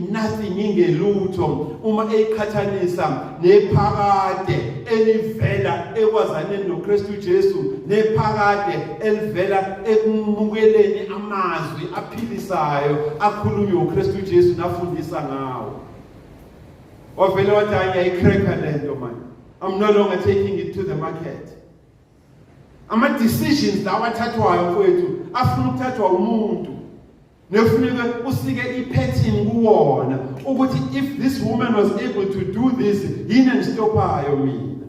nothing ingelutho uma eyiqhathanisa nephakade elivela ekwazaneni noKristu Jesu, nephakade elivela ekumukeleni amazwi aphilisayo akhulunywa uKristu Jesu nafundisa ngawo. Wavele wathi ayayicracker lento man, I'm no longer taking it to the market. Ama-decisions lawa athathwayo mfowethu afuna ukuthathwa umuntu. Nefuneka usike ipattern kuwona ukuthi if this woman was able to do this, yini engistophayo mina.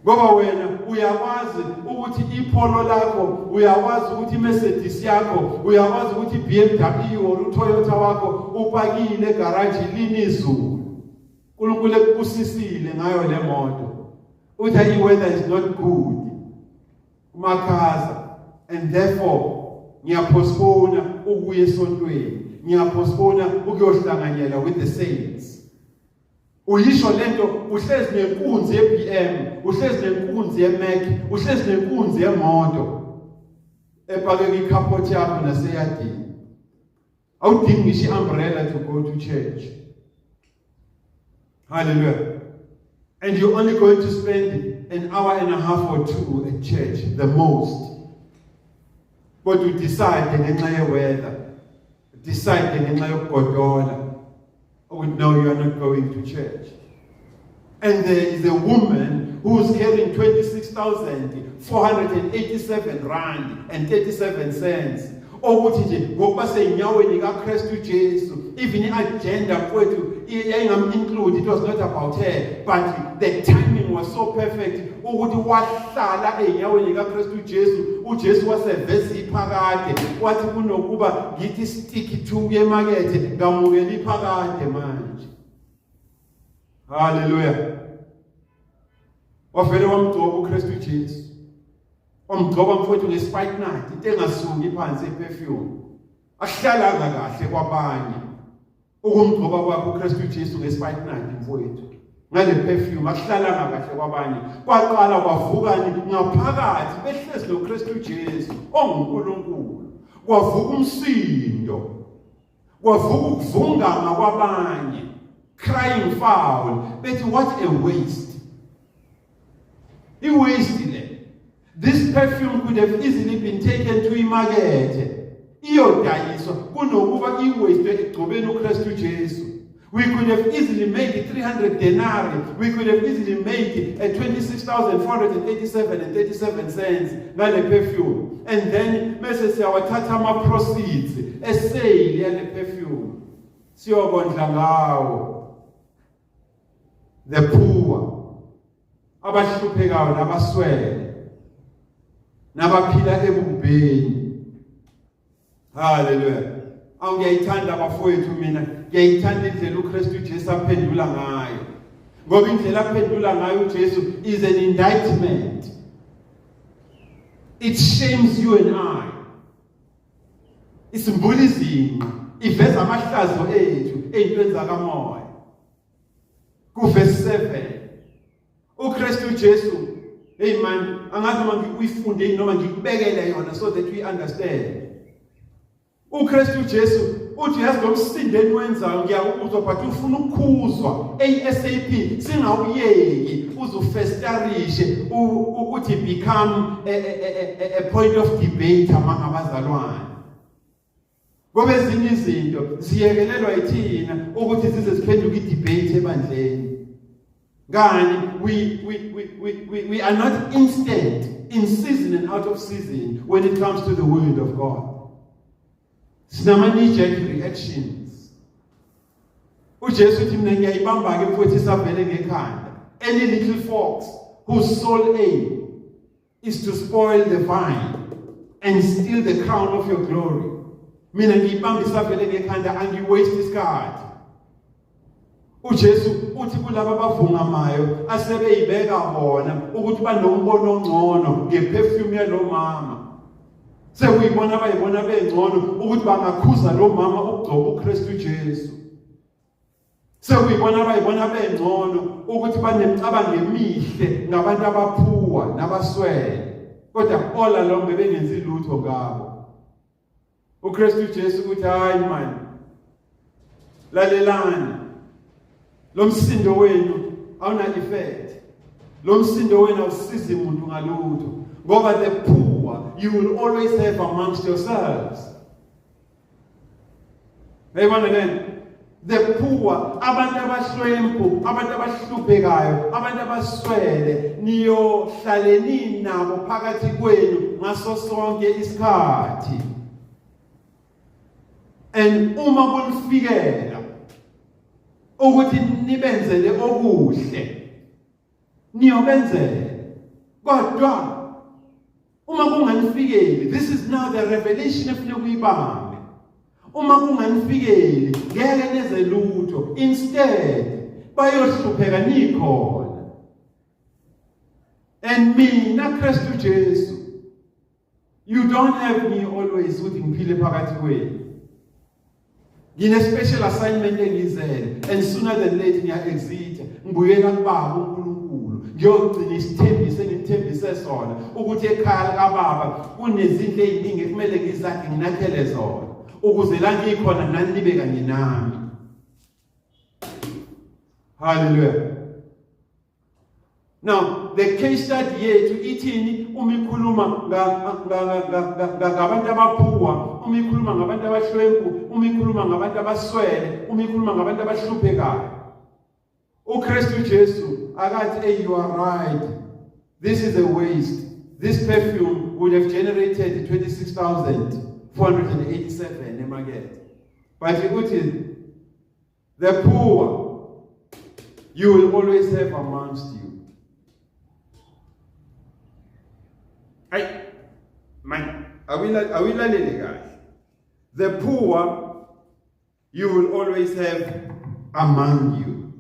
Ngoba wena uyakwazi ukuthi ipolo lakho, uyakwazi ukuthi iMercedes yakho, uyakwazi ukuthi BMW or uToyota wakho upakile garage linizulu. uNkulunkulu ekusisile ngayo le moto. Uthi i-weather is not good. Umakhaza, and therefore ngiyapostpone ukuya esontweni, ngiyapostpone ukuyohlanganyela with the saints. Uyisho lento uhlezi nenkunzi yeBM, uhlezi nenkunzi yeMac, uhlezi nenkunzi yemoto epakeke ikhapothi yakho naseyadini. Awudingi ngisho umbrella to go to church. Hallelujah. And you're only going to spend an hour and a half or two at church, the most. But you decide ngenxa ye-weather, decide ngenxa yokugodola, or no, you are not going to church. And there is a woman who is carrying 26,487 rand and 37 cents. Ukuthi nje ngokuba senyaweni kaKristu Jesu, even i-agenda kwethu include, it was not about her, but the timing was so perfect ukuthi wahlala enyaweni kaKristu Jesu. uJesu waseveza iphakade wathi kunokuba ngithi stick to emakethe ngamukela iphakade manje. Hallelujah. Wavele wamgcoba uKristu Jesu, wamgcoba mfowethu ngespikenard, into engasuki phansi eperfume, ahlalanga kahle kwabanye. Ukumgcoba kwakho uKristu Jesu ngespikenard mfowethu ngale perfume ahlalanga kahle kwabanye. Kwaqala kwavukani ngaphakathi behlezi noKristu Jesu onguNkulunkulu, kwavuka umsindo, kwavuka ukuvungama kwabanye, crying foul. But what a waste. He wasted it. This perfume could have easily been taken to imakethe iyodayiswa kunokuba iwaste egcobeni uKristu Jesu. We could have easily made it 300 denarii. We could have easily made it at 26,487 and 37 cents ngale perfume. And then mase siyawathatha ama-proceeds esale yale perfume siyobondla ngawo the poor, abahluphekayo nabaswele, nabaphila ebubeni. Hallelujah. Ngiyayithanda bafowethu mina, ngiyayithanda indlela uKristu Jesu aphendula ngayo. Ngoba indlela aphendula ngayo uJesu is an indictment. It shames you and I. Isimbula izinqa, iveza amahlazo ethu ey'ntweni zakamoya. Kuverse 7. uKristu Jesu, hey man, angazi noma ngikuyifunde noma ngikubekele yona so that we understand. uKristu Jesu uthi yazi lo msindo enwenzayo ngiyakuzwa but ufuna ukukhuzwa ASAP singawuyeki uzufestarishe ukuthi become a point of debate among abazalwane. Ngoba ezinye izinto ziyekelelwa yithina ukuthi size siphenduke idebate ebandleni. Ngani we are not instant, in season and out of season when it comes to the word of God. Sinama knee-jerk reactions. uJesu uthi mina ngiyayibamba ke mfowethu isavele ngekhanda. Any little fox whose sole aim is to spoil the vine and steal the crown of your glory. Mina ngiyibamba isavele ngekhanda angiwaste isikhathi. uJesu uthi kulabo abavungamayo asebeyibeka bona ukuthi banombono ongcono ngeperfume yalo mama. Sekuyibona bayibona bengcono ukuthi bangakhuza lo mama ukugcoba uKristu Jesu. Sekuyibona bayibona bengcono ukuthi banemicabango emihle ngabantu abaphuwa nabaswele. Kodwa all along bebengenzi lutho ngabo. uKristu Jesu uthi hayi man, lalelani, lo msindo wenu awuna effect. Lo msindo wenu awusizi umuntu ngalutho, ngoba the poor you will always have amongst yourselves. Bayibona lena, the poor, abantu abahlwempu, abantu abahluphekayo, abantu abaswele, niyohlaleni nabo phakathi kwenu ngaso sonke isikhathi. And uma kunifikela ukuthi nibenzele okuhle, niyobenzela. Kodwa uma kunganifikeli, this is now the revelation efuna kuyibambe. Uma kunganifikeli ngeke neze lutho, instead bayohlupheka nikhona. And mina Kristu Jesu, you don't have me always ukuthi ngiphile phakathi kwenu. Ngine special assignment engizele, and sooner than later ngiya exit ngibuyela kubaba uNkulunkulu ngiyogcina isithembiso engithembise sona ukuthi ekhaya kaBaba kunezindlu eziningi kumele ngizakhe nginakhele zona ukuze la ngikhona nani nibe kanye nami. Hallelujah. Now the case study yethu ithini umikhuluma ngabantu abaphuwa, umikhuluma ngabantu abahlwempu, umikhuluma ngabantu abaswele, umikhuluma ngabantu abahluphekayo. uKristu Jesu akathi hey, you are right, this is a waste. This perfume would have generated 26,487 emakethe. But ukuthi the poor you will always have amongst you. Man, are we learning, guys? The poor you will always have among you.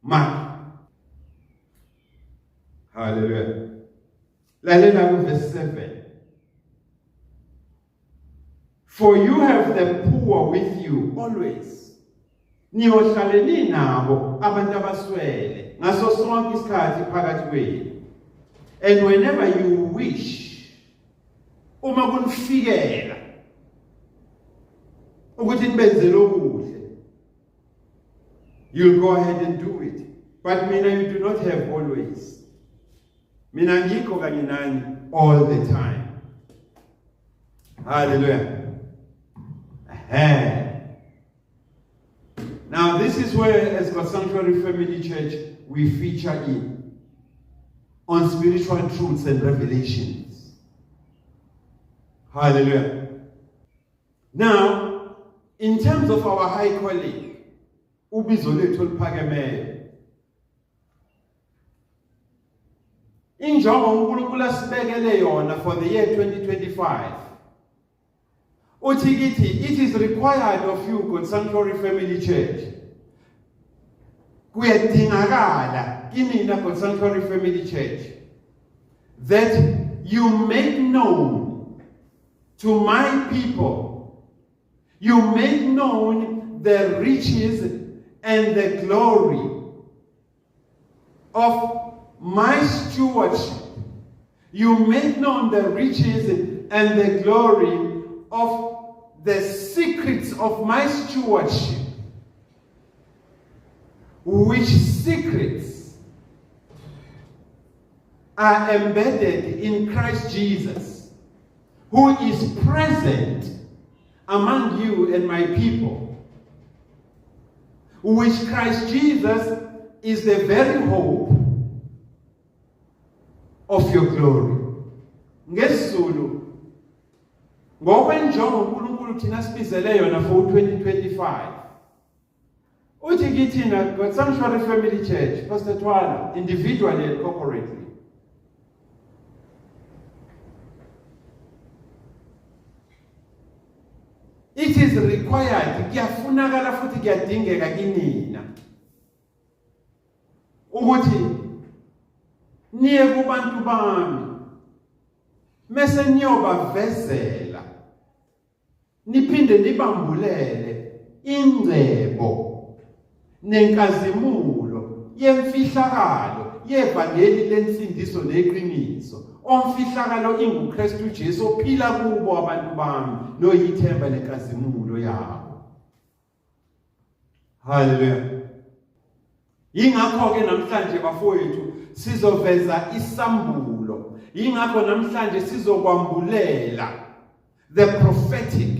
Man. Hallelujah. Lalela verse 7. For you have the poor with you always. Niyohlaleni nabo abantu abaswele ngaso sonke isikhathi phakathi kwenu. And whenever you wish, uma kunifikela ukuthi nibenzele okuhle, you'll go ahead and do it. But mina you do not have always. Mina ngikho kanye nani all the time. Hallelujah. Now this is where, as God's Sanctuary Family Church, we feature in on spiritual truths and revelations. Hallelujah. Now, in terms of our high calling, ubizo lethu oluphakemeyo, injongo uNkulunkulu asibekele yona for the year 2025. Uthi kithi, it is required of you, God's Sanctuary Family Church, kuyadingakala kinina God's Sanctuary Family Church, that you make known to my people, you make known the riches and the glory of my stewardship. You make known the riches and the glory of the secrets of my stewardship. Which secrets are embedded in Christ Jesus, who is present among you and my people. Which Christ Jesus is the very hope of your glory. NgesiZulu, ngokwenjongo uNkulunkulu thina sibizele yona for 2025. Uthi kithina God's Sanctuary Family Church, Pastor Twala, individually and corporately, it is required, kuyafunakala futhi kuyadingeka kinina, ukuthi niye kubantu bami mase niyobavezela niphinde nibambulele ingcebo nenkazimulo yemfihlakalo yevangeli lensindiso neqiniso omfihlakalo inguKristu Jesu ophila kubo abantu bami noyithemba lenkazimulo yabo. Hallelujah. Yingakho ke namhlanje bafowethu sizoveza isambulo. Yingakho namhlanje sizokwambulela the prophetic,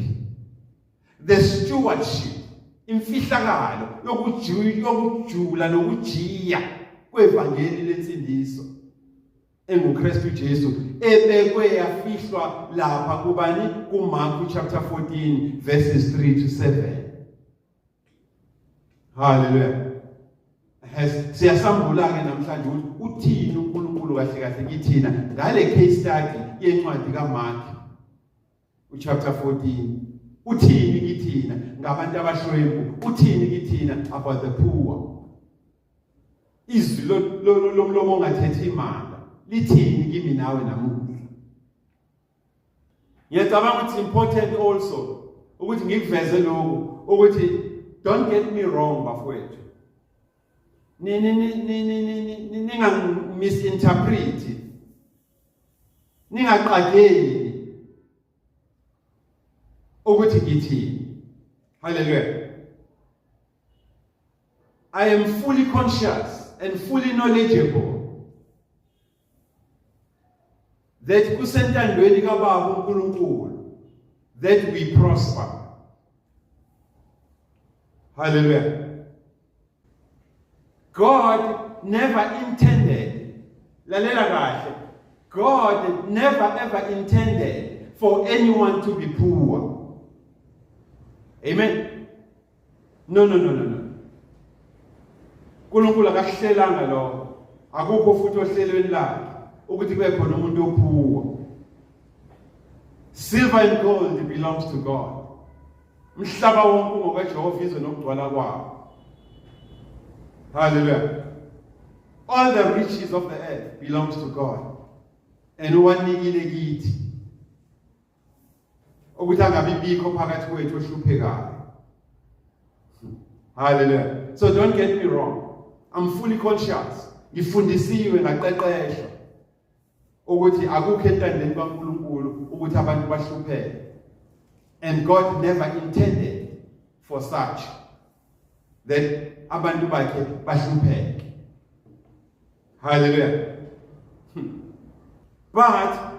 the stewardship, imfihlakalo yokujula nokujiya kwevangeli lensindiso enguKristu Jesu ebekwe yafihlwa lapha kubani kuMark chapter 14 verses 3 to 7. Hallelujah. Siyasambula ke namhlanje ukuthi uthini uNkulunkulu kahle kahle kithina ngale case study yencwadi kaMark chapter 14. Uthini kithina ngabantu abashwembu, uthini kithina about the poor. Izwi lomlomo ongathethi imanga lithini kimi nawe namuhla. Ngiyacabanga it's important also ukuthi ngikuveze lokho ukuthi don't get me wrong bafowethu. Ninga misinterpret. Ningaqageli ukuthi ngithini. Hallelujah. I am fully conscious and fully knowledgeable that kusentandweni kaBaba uNkulunkulu that we prosper. Hallelujah. God never intended, lalela kahle, God never ever intended for anyone to be poor. Amen. No. uNkulunkulu akahlelanga lokho. Akukho futhi ohlelweni lakhe ukuthi kube khona umuntu ophuwa. Silver and gold belongs to God. Umhlaba wonke ngokaJehova izwe nokugcwala kwawo. Hallelujah. All the riches of the earth belongs to God. And uwanikile kithi. Ukuthi angabibikho phakathi kwethu ohluphekayo. Hallelujah. So don't get me wrong. I'm fully conscious. Ngifundisiwe ngaqeqeshwa ukuthi akukho entandeni kaNkulunkulu ukuthi abantu bahlupheke. And God never intended for such that abantu bakhe bahlupheke. Hallelujah. But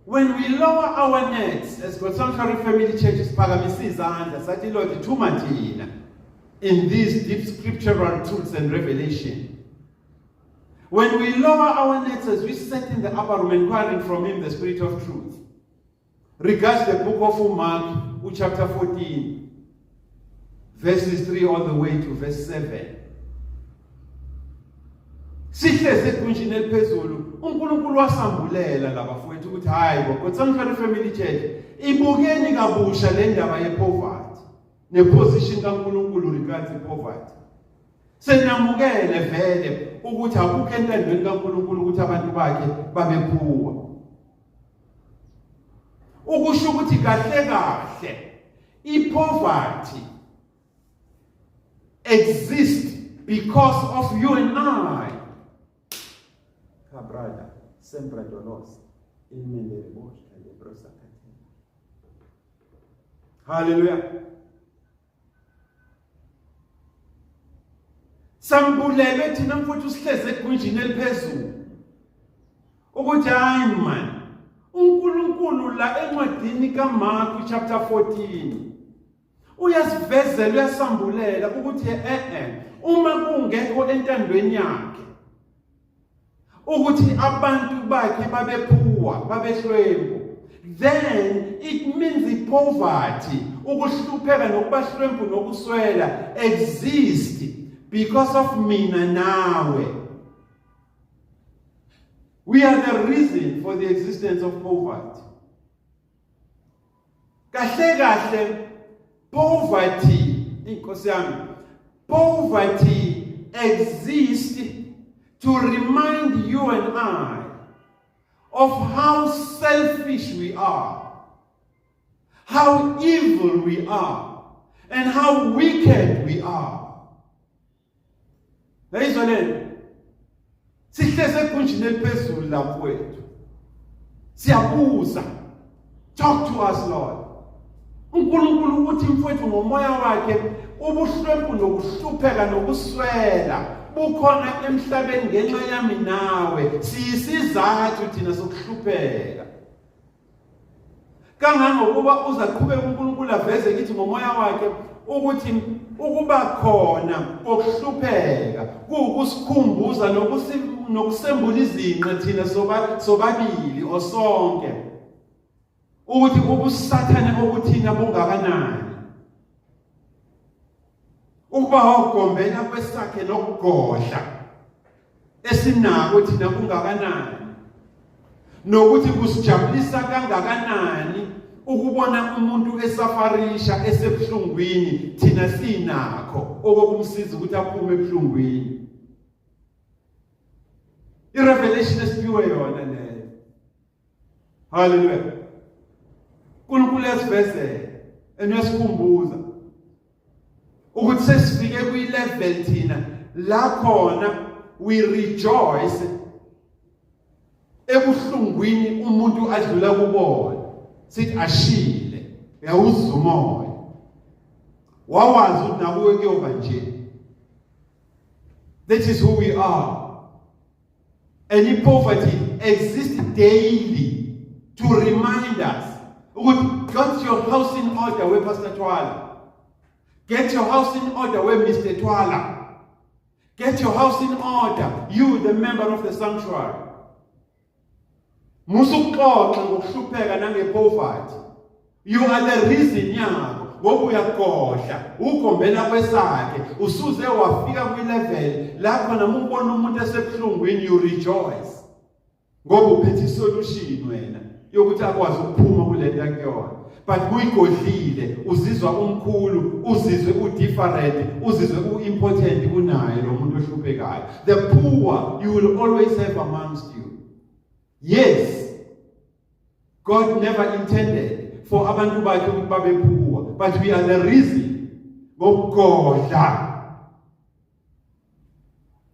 when we lower our nets as God Sanctuary Family Church siphakamise izandla sathi Lord ithuma thina in these deep scriptural truths and revelation. When we lower our nets as we sit in the upper room inquiring from him the spirit of truth, regards the book of Mark chapter 14 verses 3 all the way to verse 7. Sihleze egunjini eliphezulu uNkulunkulu wasambulela labafowethu ukuthi hayi bo Sanctuary Family Church ibukeni kabusha le ndaba yepoverty neposition kaNkulunkulu regards poverty. Senamukele vele ukuthi akukho entandweni kaNkulunkulu ukuthi abantu bakhe babephuwa. Ukusho ukuthi kahle kahle ipoverty exists because of you and I. Brother, sempre dolos in mele bosh kale brosa kathina. Hallelujah. Sambulele thina mfuthu sihleze egunjini eliphezulu. Ukuthi hayi man, uNkulunkulu la encwadini kaMark chapter 14 uyasivezela uyasambulela ukuthi uma kungekho entandweni yakhe ukuthi abantu bakhe babephuwa babehlwempu, then it means the poverty ukuhlupheka nokubahlwempu nokuswela exist because of mina nawe. We are the reason for the existence of poverty. Kahle kahle poverty, inkosi yami, poverty exists to remind you and I of how selfish we are, how evil we are, and how wicked we are. Yayizwa lento? Sihleze ekhunjini eliphezulu lapho wethu. Siyabuza. Talk to us, Lord. uNkulunkulu uthi mfowethu ngomoya wakhe ubuhlwempu nokuhlupheka nokuswela bukhona emhlabeni ngenxa yami nawe. Siyisizathu thina sokuhlupheka. Kangangokuba uzaqhubeka uNkulunkulu aveze kithi ngomoya wakhe ukuthi ukuba khona kokuhlupheka kukusikhumbuza nokusembula izinqe thina sobabili osonke ukuthi ubusathane obuthina bungakanani, ukuba ugombela kwesakhe nokugodla esinako thina kungakanani, nokuthi kusijabulisa kangakanani ukubona umuntu esafarisha esebuhlungwini thina sinakho okokumsiza ukuthi aphume ebuhlungwini. I-revelation esiphiwe yona leyo. Hallelujah. uNkulunkulu esivezele enesikhumbuza ukuthi sesifike kwi-level thina la khona we rejoice ebuhlungwini umuntu adlula kubona. Sithi ashile uyawuzwa umoya wawazi ukuthi nakuwe kuyoba nje. That is who we are. And poverty exists daily to remind us. Get your house in order where Pastor Twala. Get your house in order where Mr. Twala. Get your house in order, you the member of the sanctuary. Musuxoxa ngokuhlupheka nangepoverty. You are the reason yakho ngoba uyagodla ugombela kwesakhe usuze wafika kwi-level lapho namumbona umuntu esebuhlungwini you rejoice ngoba uphethe isolution wena yokuthi akwazi ukuphuma kulento akuyona. But kuyigodlile uzizwa umkhulu, uzizwe udifferent, uzizwe uimportant kunaye lo muntu ohluphekayo. The poor you will always have amongst you. Yes, God never intended for abantu bakhe ukuthi babe poor, but we are the reason ngokugodla.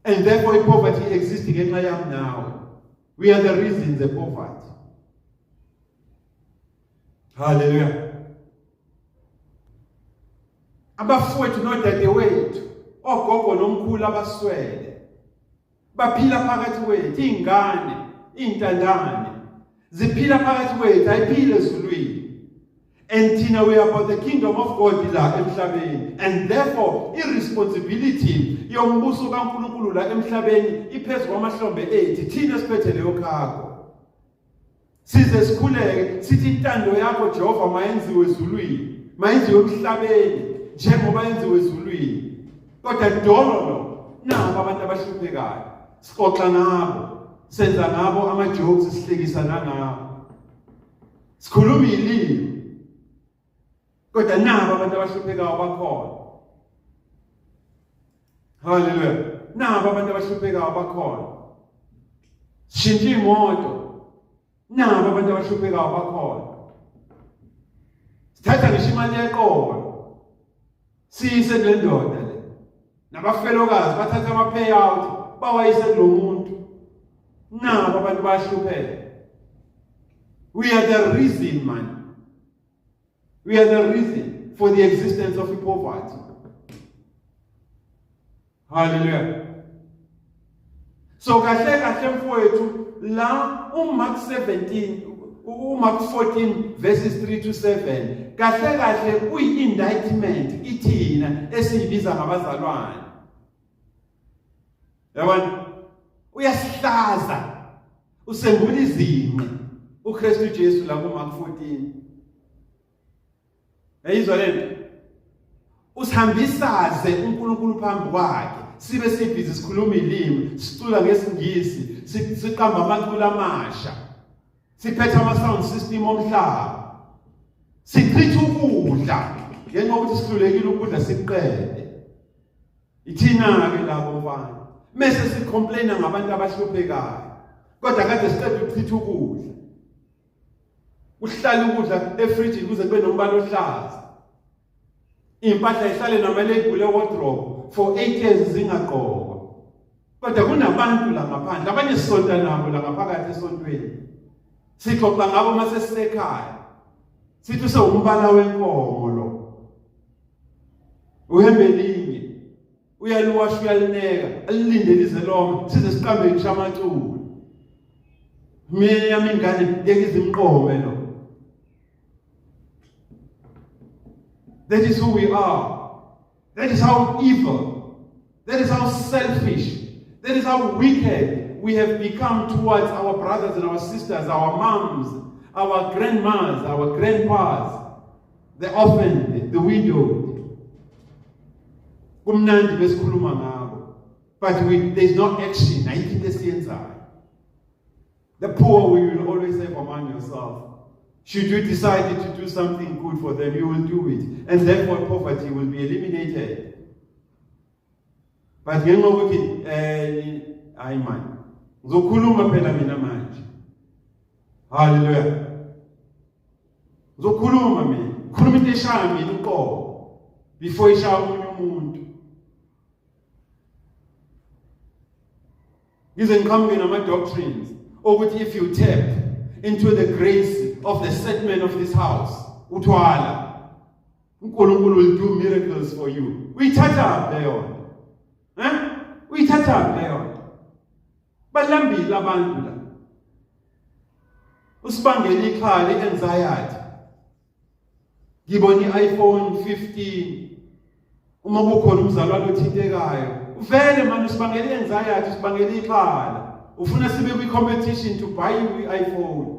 And therefore poverty exists ngenxa yami nawe. We are the reason the poverty. Hallelujah. Abafowethu nodadewethu ogogo nomkhulu abaswele baphila phakathi kwethu, ingane intandane ziphila phakathi kwethu, ayiphile ezulwini. And thina we are about the kingdom of God la emhlabeni, and therefore irresponsibility yombuso kaNkulunkulu la emhlabeni iphezu kwamahlombe ethu thina siphethe leyo khakho. Size sikhuleke sithi intando yakho Jehova mayenziwe ezulwini, mayenziwe emhlabeni njengoba yenziwe ezulwini. Kodwa dololo nabo abantu abahluphekayo sixoxa nabo, senza ngabo ama-jokes, sihlekisana ngabo, sikhuluma ilimi. Kodwa nabo abantu abahluphekayo bakhona. Hallelujah. Nabo abantu abahluphekayo bakhona. Shintsha imoto. Nabo abantu abahluphekayo bakhona. Sithatha ngisho imali yeqolo siyise kule ndoda le. Nabafelokazi bathatha ama-payout bawayise kulo muntu. Nabo abantu bayahlupheka. We are the reason, man. We are the reason for the existence of poverty. Hallelujah. So kahle mfowethu la uMark 17, uMark 14 verses 3 to 7 kahle uyi-indictment ithina esiyibiza ngabazalwane. Yabona uyasihlaza usembula izinqe uKristu Jesu la kuMark 14. Yayizwa lento? Usihambisaze uNkulunkulu phambi kwakhe sibe sibhizi sikhuluma ilimi, sicula ngesingisi, siqamba amaculo amasha, siphethe ama-sound system omhlaba, sichitha ukudla ngenxa yokuthi sihlulekile ukudla siqede. Ithina-ke labo mfana Mase sicomplaina ngabantu abahluphekayo. Kodwa kade siqeda ukuchitha ukudla. Uhlala ukudla efridge kuze kube nombala ohlaza. Impahla ihlale namalebule wardrobe for 8 years zingaqokwa. Kodwa kunabantu la ngaphandle abanye sisonta nabo la ngaphakathi esontweni. Sixoxa ngabo mase sisekhaya. Sithi sewumbala wenkomo lo. Uhembelinye. Uyaluwasha uyalineka, alilinde lize loma, size siqambe ngishamathulo. Mina yami ingane yekizimqome lo. That is who we are. That is how evil. That is how selfish. That is how wicked we have become towards our brothers and our sisters, our moms, our grandmas, our grandpas, the orphan, the widowed. Kumnandi besikhuluma ngabo. But there's no action. The poor we will always have among yourself. Should you decide to do something good for them, you will do it. And therefore poverty will be eliminated. But ngenxa ukuthi hayi man. Ngizokhuluma phela mina manje. Hallelujah. Ngizokhuluma mina. Khuluma into eshaya mina inkomo before ishaya omunye umuntu. Ngize ngiqhamuke nama-doctrines ukuthi if you tap into the grace of the set man of this house, uthwala, uNkulunkulu will do miracles for you. Uyithatha leyo. Uyithatha leyo. Balambile abantu la. Usibangela ikhala i-anxiety. Ngibona i-iPhone 15. Uma kukhona umzalwane othintekayo, vele manje usibangela i-anxiety, usibangela ikhala. Ufuna sibe kwi-competition to buy you i-iPhone.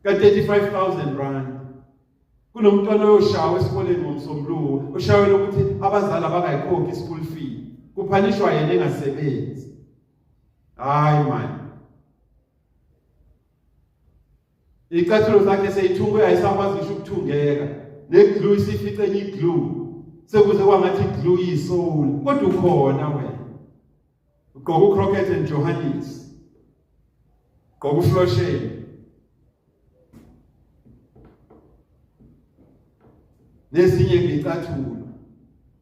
Ka 35,000 rand. Kunomntwana oyoshawa esikoleni ngomsombuluko, oshawela ukuthi abazali abakayikhokhi school fee. Kuphanishwa yena engasebenzi. Hayi man. Icathulo zakhe seyithunga ayisakwazi ngisho ukuthungeka. Ne-glue isifice enye i-glue. Sekuze kwangathi i-glue iyisoul. Kodwa ukhona wena. Ugqoka uCrockett and Johannes. Ugqoka uFlosheni. Nezinye ngicathulo.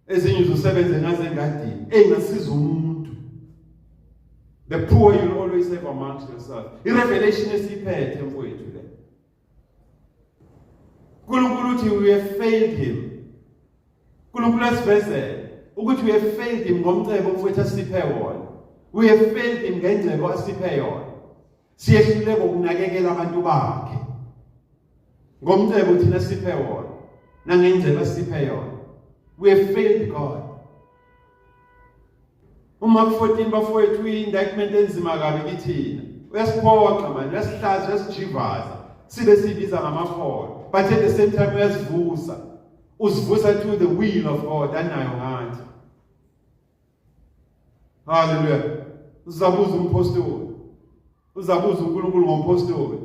Ezinye uzosebenza ngaze engadini. Engasiza umuntu. The poor you'll always have amongst yourself. I-revelation esiphethe mfowethu le. uNkulunkulu uthi we have failed him. uNkulunkulu asivezele ukuthi we have failed him ngomcebo mfowethu asiphe wona. We have failed him ngendleko asiphe yona. Siyehluleka ukunakekela abantu bakhe. Ngomcebo thina siphe wona. Nangendlela asiphe yona. We have failed God. Uma 14 bafowethu indictment enzima kabi kithina. Uyasiphoxa manje, uyasihlaza, uyasijivaza. Sibe sibiza ngamafolo. But at the same time uyasivusa. Usivusa to the will of God anayo ngathi. Hallelujah. Uzabuza umpostoli. Uzabuza uNkulunkulu ngompostoli.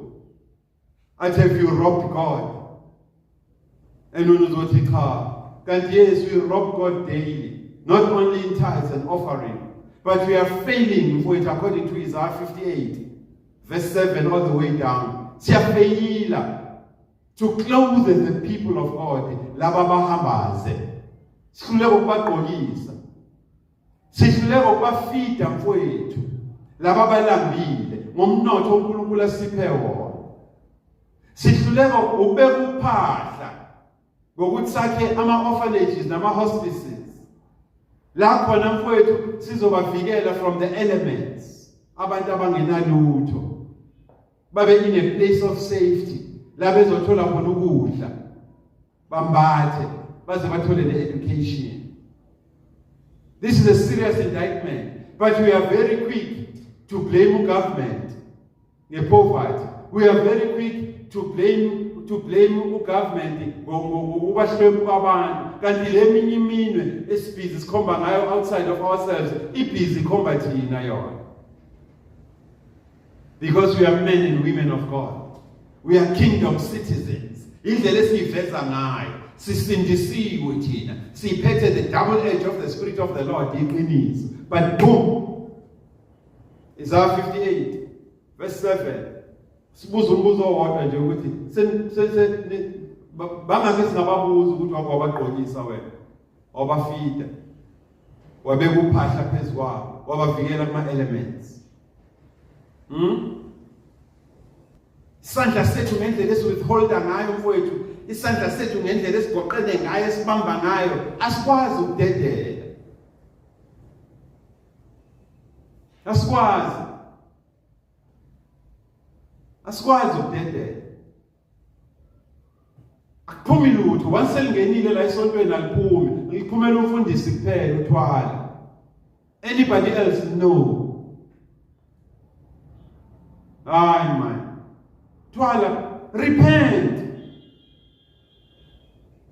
Athi have you robbed God? And uzothi cha. Kanti yes, we rob God daily. Not only in tithes and offering, but we are failing for it according to Isaiah 58, verse 7 all the way down. Siyafeyila to clothe the people of God. Laba bahambaze. Sihluleka ukubagqokisa. Sihluleka ukubafida mfowethu. Laba balambile ngomnotho uNkulunkulu asiphe wona. Sihluleka ukubeka uphahla ngokuthi sakhe ama-orphanages nama-hospices. La khona mfowethu sizobavikela from the elements. Abantu abangenalutho. Babe in a place of safety. La bezothola khona ukudla. Bambathe baze bathole the-education. This is a serious indictment. But we are very quick to blame government. The poverty. We are very quick to blame government ngokubahlwempu kwabantu. Kanti le minye iminwe esibhizi sikhomba ngayo outside of ourselves, ibhizi ikhomba thina yona. Because we are men and women of God. We are kingdom citizens. Indlela esiyiveza ngayo sisindisiwe thina siphethe the double edge of the spirit of the Lord iqiniso. But boom, Isaiah 58 verse 7 sibuza umbuzo owodwa nje ukuthi bangake singababuza ukuthi wabagqokisa wena wabafida wabeka uphahla phezu kwabo wabavikela kuma elements. Isandla sethu ngendlela esiwithholda ngayo mfowethu, isandla sethu ngendlela esigoqene ngayo esibamba ngayo asikwazi ukudedela. Asikwazi ukudedela. Akuphumi lutho, once selingenile la esontweni aliphumi, liphumela umfundisi kuphela uthwala. Anybody else no. Hayi man. Twala, repent.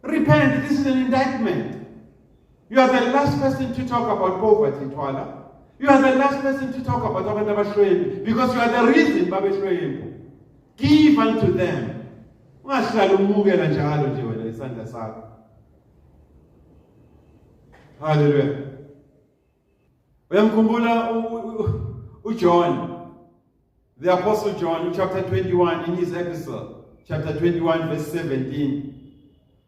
Repent, this is an indictment. You are the last person to talk about poverty, Twala. You are the last person to talk about abantu abashwembu because you are the reason babeshwembu. Give unto them. Ungahlala umukela njalo nje wena isandla sakho. Hallelujah. Uyamkhumbula uJohn, the Apostle John, chapter 21 in his epistle, chapter 21 verse 17.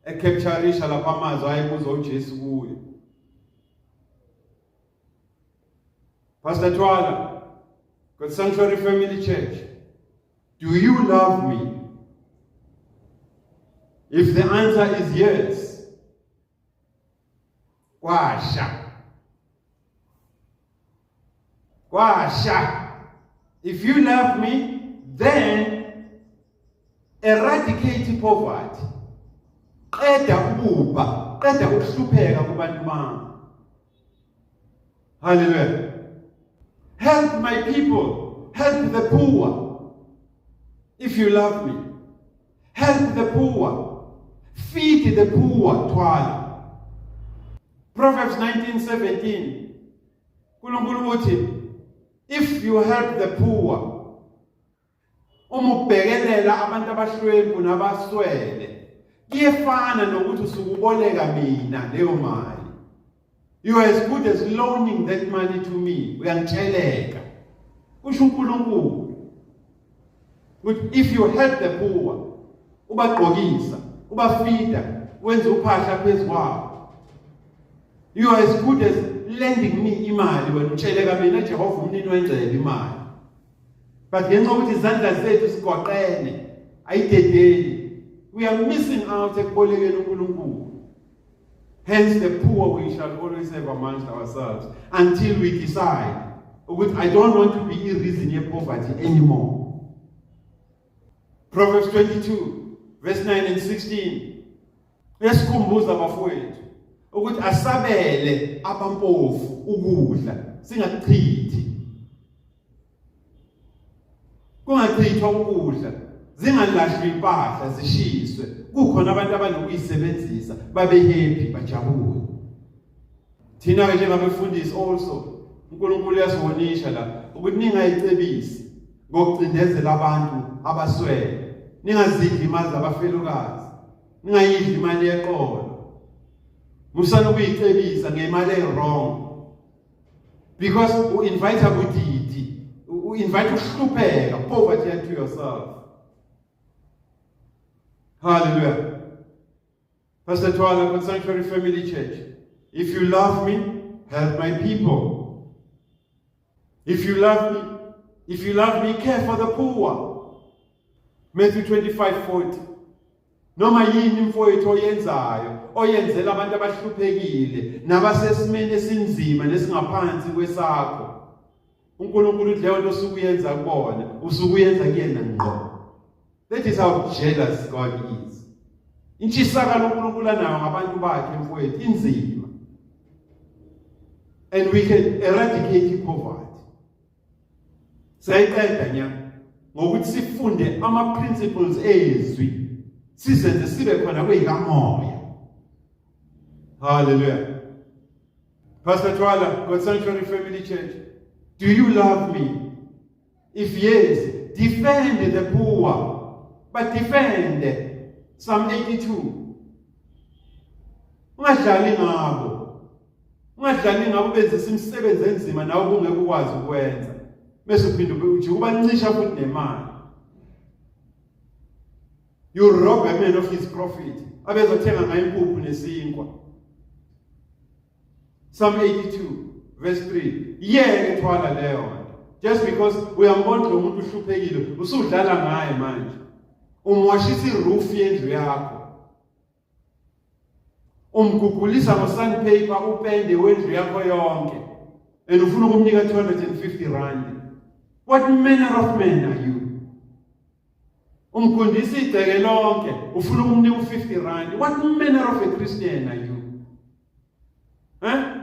Ekepcharisha lapha amazwi ayebuza uJesu kuye. Pastor Twala, God Sanctuary Family Church, do you love me? If the answer is yes, washa. If you love me, then eradicate poverty. Qeda ukuba, qeda ukuhlupheka kubantu bami. Hallelujah. Help my people, help the poor. If you love me, help the poor, feed the poor. Twala. Proverbs 19:17. Nkulunkulu uthi, if you help the poor, umubhekelela abantu abashwembu nabaswele, kuyefana nokuthi usukuboleka mina leyo mali. You are as good as loaning that money to me. Uyangitsheleka. Kusho uNkulunkulu. But if you help the poor, ubagqokisa, ubafida, wenza uphahla phezu kwabo, you are as good as lending me imali wena utsheleka mina Jehova umnini wengcele imali. But ngenxa ukuthi izandla zethu sigoqene ayidedeli, we are missing out ekubolekeni uNkulunkulu. Hence the poor we shall always have amongst ourselves until we decide, I don't want to be a reason of poverty anymore. Proverbs 22 verse 9 and 16. Yesikhumbuza bafowethu ukuthi asabele abampofu ukudla singachithi. Kungachithwa ukudla, zingalahlwa impahla zishiswe. Kukhona abantu abanokuyisebenzisa babe happy bajabule. Thina ke njengabefundisi also uNkulunkulu uyasibonisha la ukuthi ningayicebisi ngokucindezela abantu abaswele. Ningazidli imali zabafelokazi. Ningayidli imali yeqolo. Musana ukuyicebisa ngemali wrong. Because you invite abudidi, you invite ukuhlupheka, poverty to yourself. Hallelujah. Pastor Twala, God Sanctuary Family Church. If you love me, help my people. If you love me, care for the poor. Matthew 25:40. Noma yini mfowethu oyenzayo, oyenzela abantu abahluphekile, nabasesimene esinzima nesingaphansi kwesakho. uNkulunkulu leyo nto usukuyenza kubona, usukuyenza kuyena ngqo. That is how jealous God is. Intshisaka loNkulunkulu anayo ngabantu bakhe mfowethu inzima. And we can eradicate poverty. Sayiqeda nya ngokuthi sifunde ama principles ezwi. Sizenze sibe khona kweyikamoya. Hallelujah. Pastor Twala, God Sanctuary Family Church, do you love me? If yes, defend the poor. But defend. Psalm 82. Ungadlali ngabo. Ungadlali ngabo benzisa imisebenzi enzima nawe kungeke ukwazi ukwenza. Bese uphinde uthi ubancisha futhi nemali. You rob a man of his profit. Abezothenga ngayo impuphu nesinkwa. Psalm 82 verse 3. Yeke thwala leyo. Just because uyambona lo muntu uhluphekile, usudlala ngaye manje. Umwashisa iroof yendlu yakho. Umgugulisa ngo-sandpaper upende wendlu yakho yonke. And ufuna ukumnika 250 rand. What manner of man are you? Umkundisa ideke lonke, ufuna ukumnika u-50 rand. What manner of a Christian are you? Huh?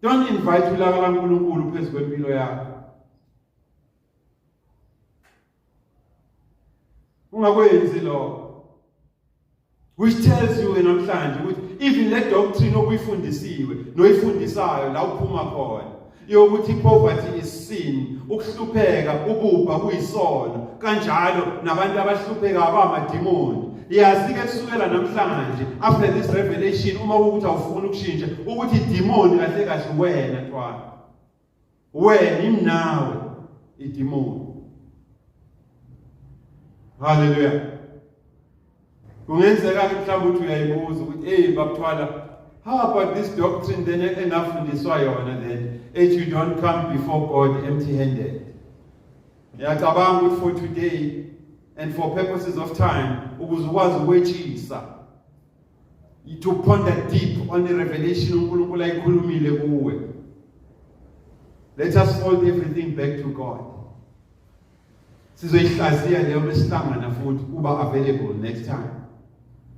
Don't invite ulaka laNkulunkulu phezu kwempilo yakho. Ungakwenzi lokho. Which tells you namhlanje ukuthi even le doctrine okuyifundisiwe noyifundisayo la uphuma khona yokuthi poverty is sin, ukuhlupheka ububha kuyisono, kanjalo nabantu abahlupheka abamadimoni. Yazi ke kusukela namhlanje after this revelation uma ukuthi awufuna ukushintsha ukuthi idemoni kahle kahle wena twala. Wena imnawe idemoni. Hallelujah. Kungenzeka mhlawumbe uthi uyayibuza ukuthi hey babuthwala, how about this doctrine then engafundiswa yona then that you don't come before God empty-handed. Ngiyacabanga ukuthi for today and for purposes of time ukuze ukwazi ukwetshisa to ponder deep on the revelation uNkulunkulu ayikhulumile kuwe. Let us fold everything back to God. Sizoyihlaziya leyo besihlangana futhi kuba available next time.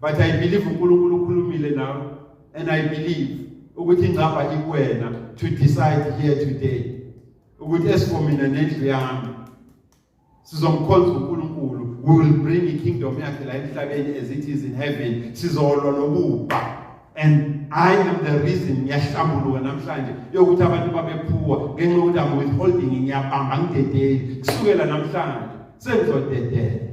But I believe uNkulunkulu ukhulumile nawe, and I believe ukuthi ingcaba ikwena to decide here today ukuthi esifomina nendlu yami sizomkhonza uNkulunkulu. We will bring a kingdom yakhe la emhlabeni as it is in heaven. Sizolwa nobubha. And I am the reason ngiyahlambuluka namhlanje yokuthi abantu babephuwa ngenxa yokuthi I'm withholding, ngiyabamba ngidedeli kusukela namhlanje sengizodedela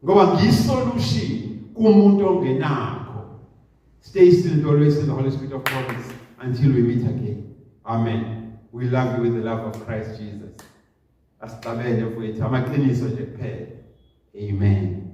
ngoba ngiyisolution kumuntu ongenakho. Stay still and always in the Holy Spirit of promise until we meet again. Amen. We love you with the love of Christ Jesus. Astabele mfowethu amaqiniso nje kuphela. Amen.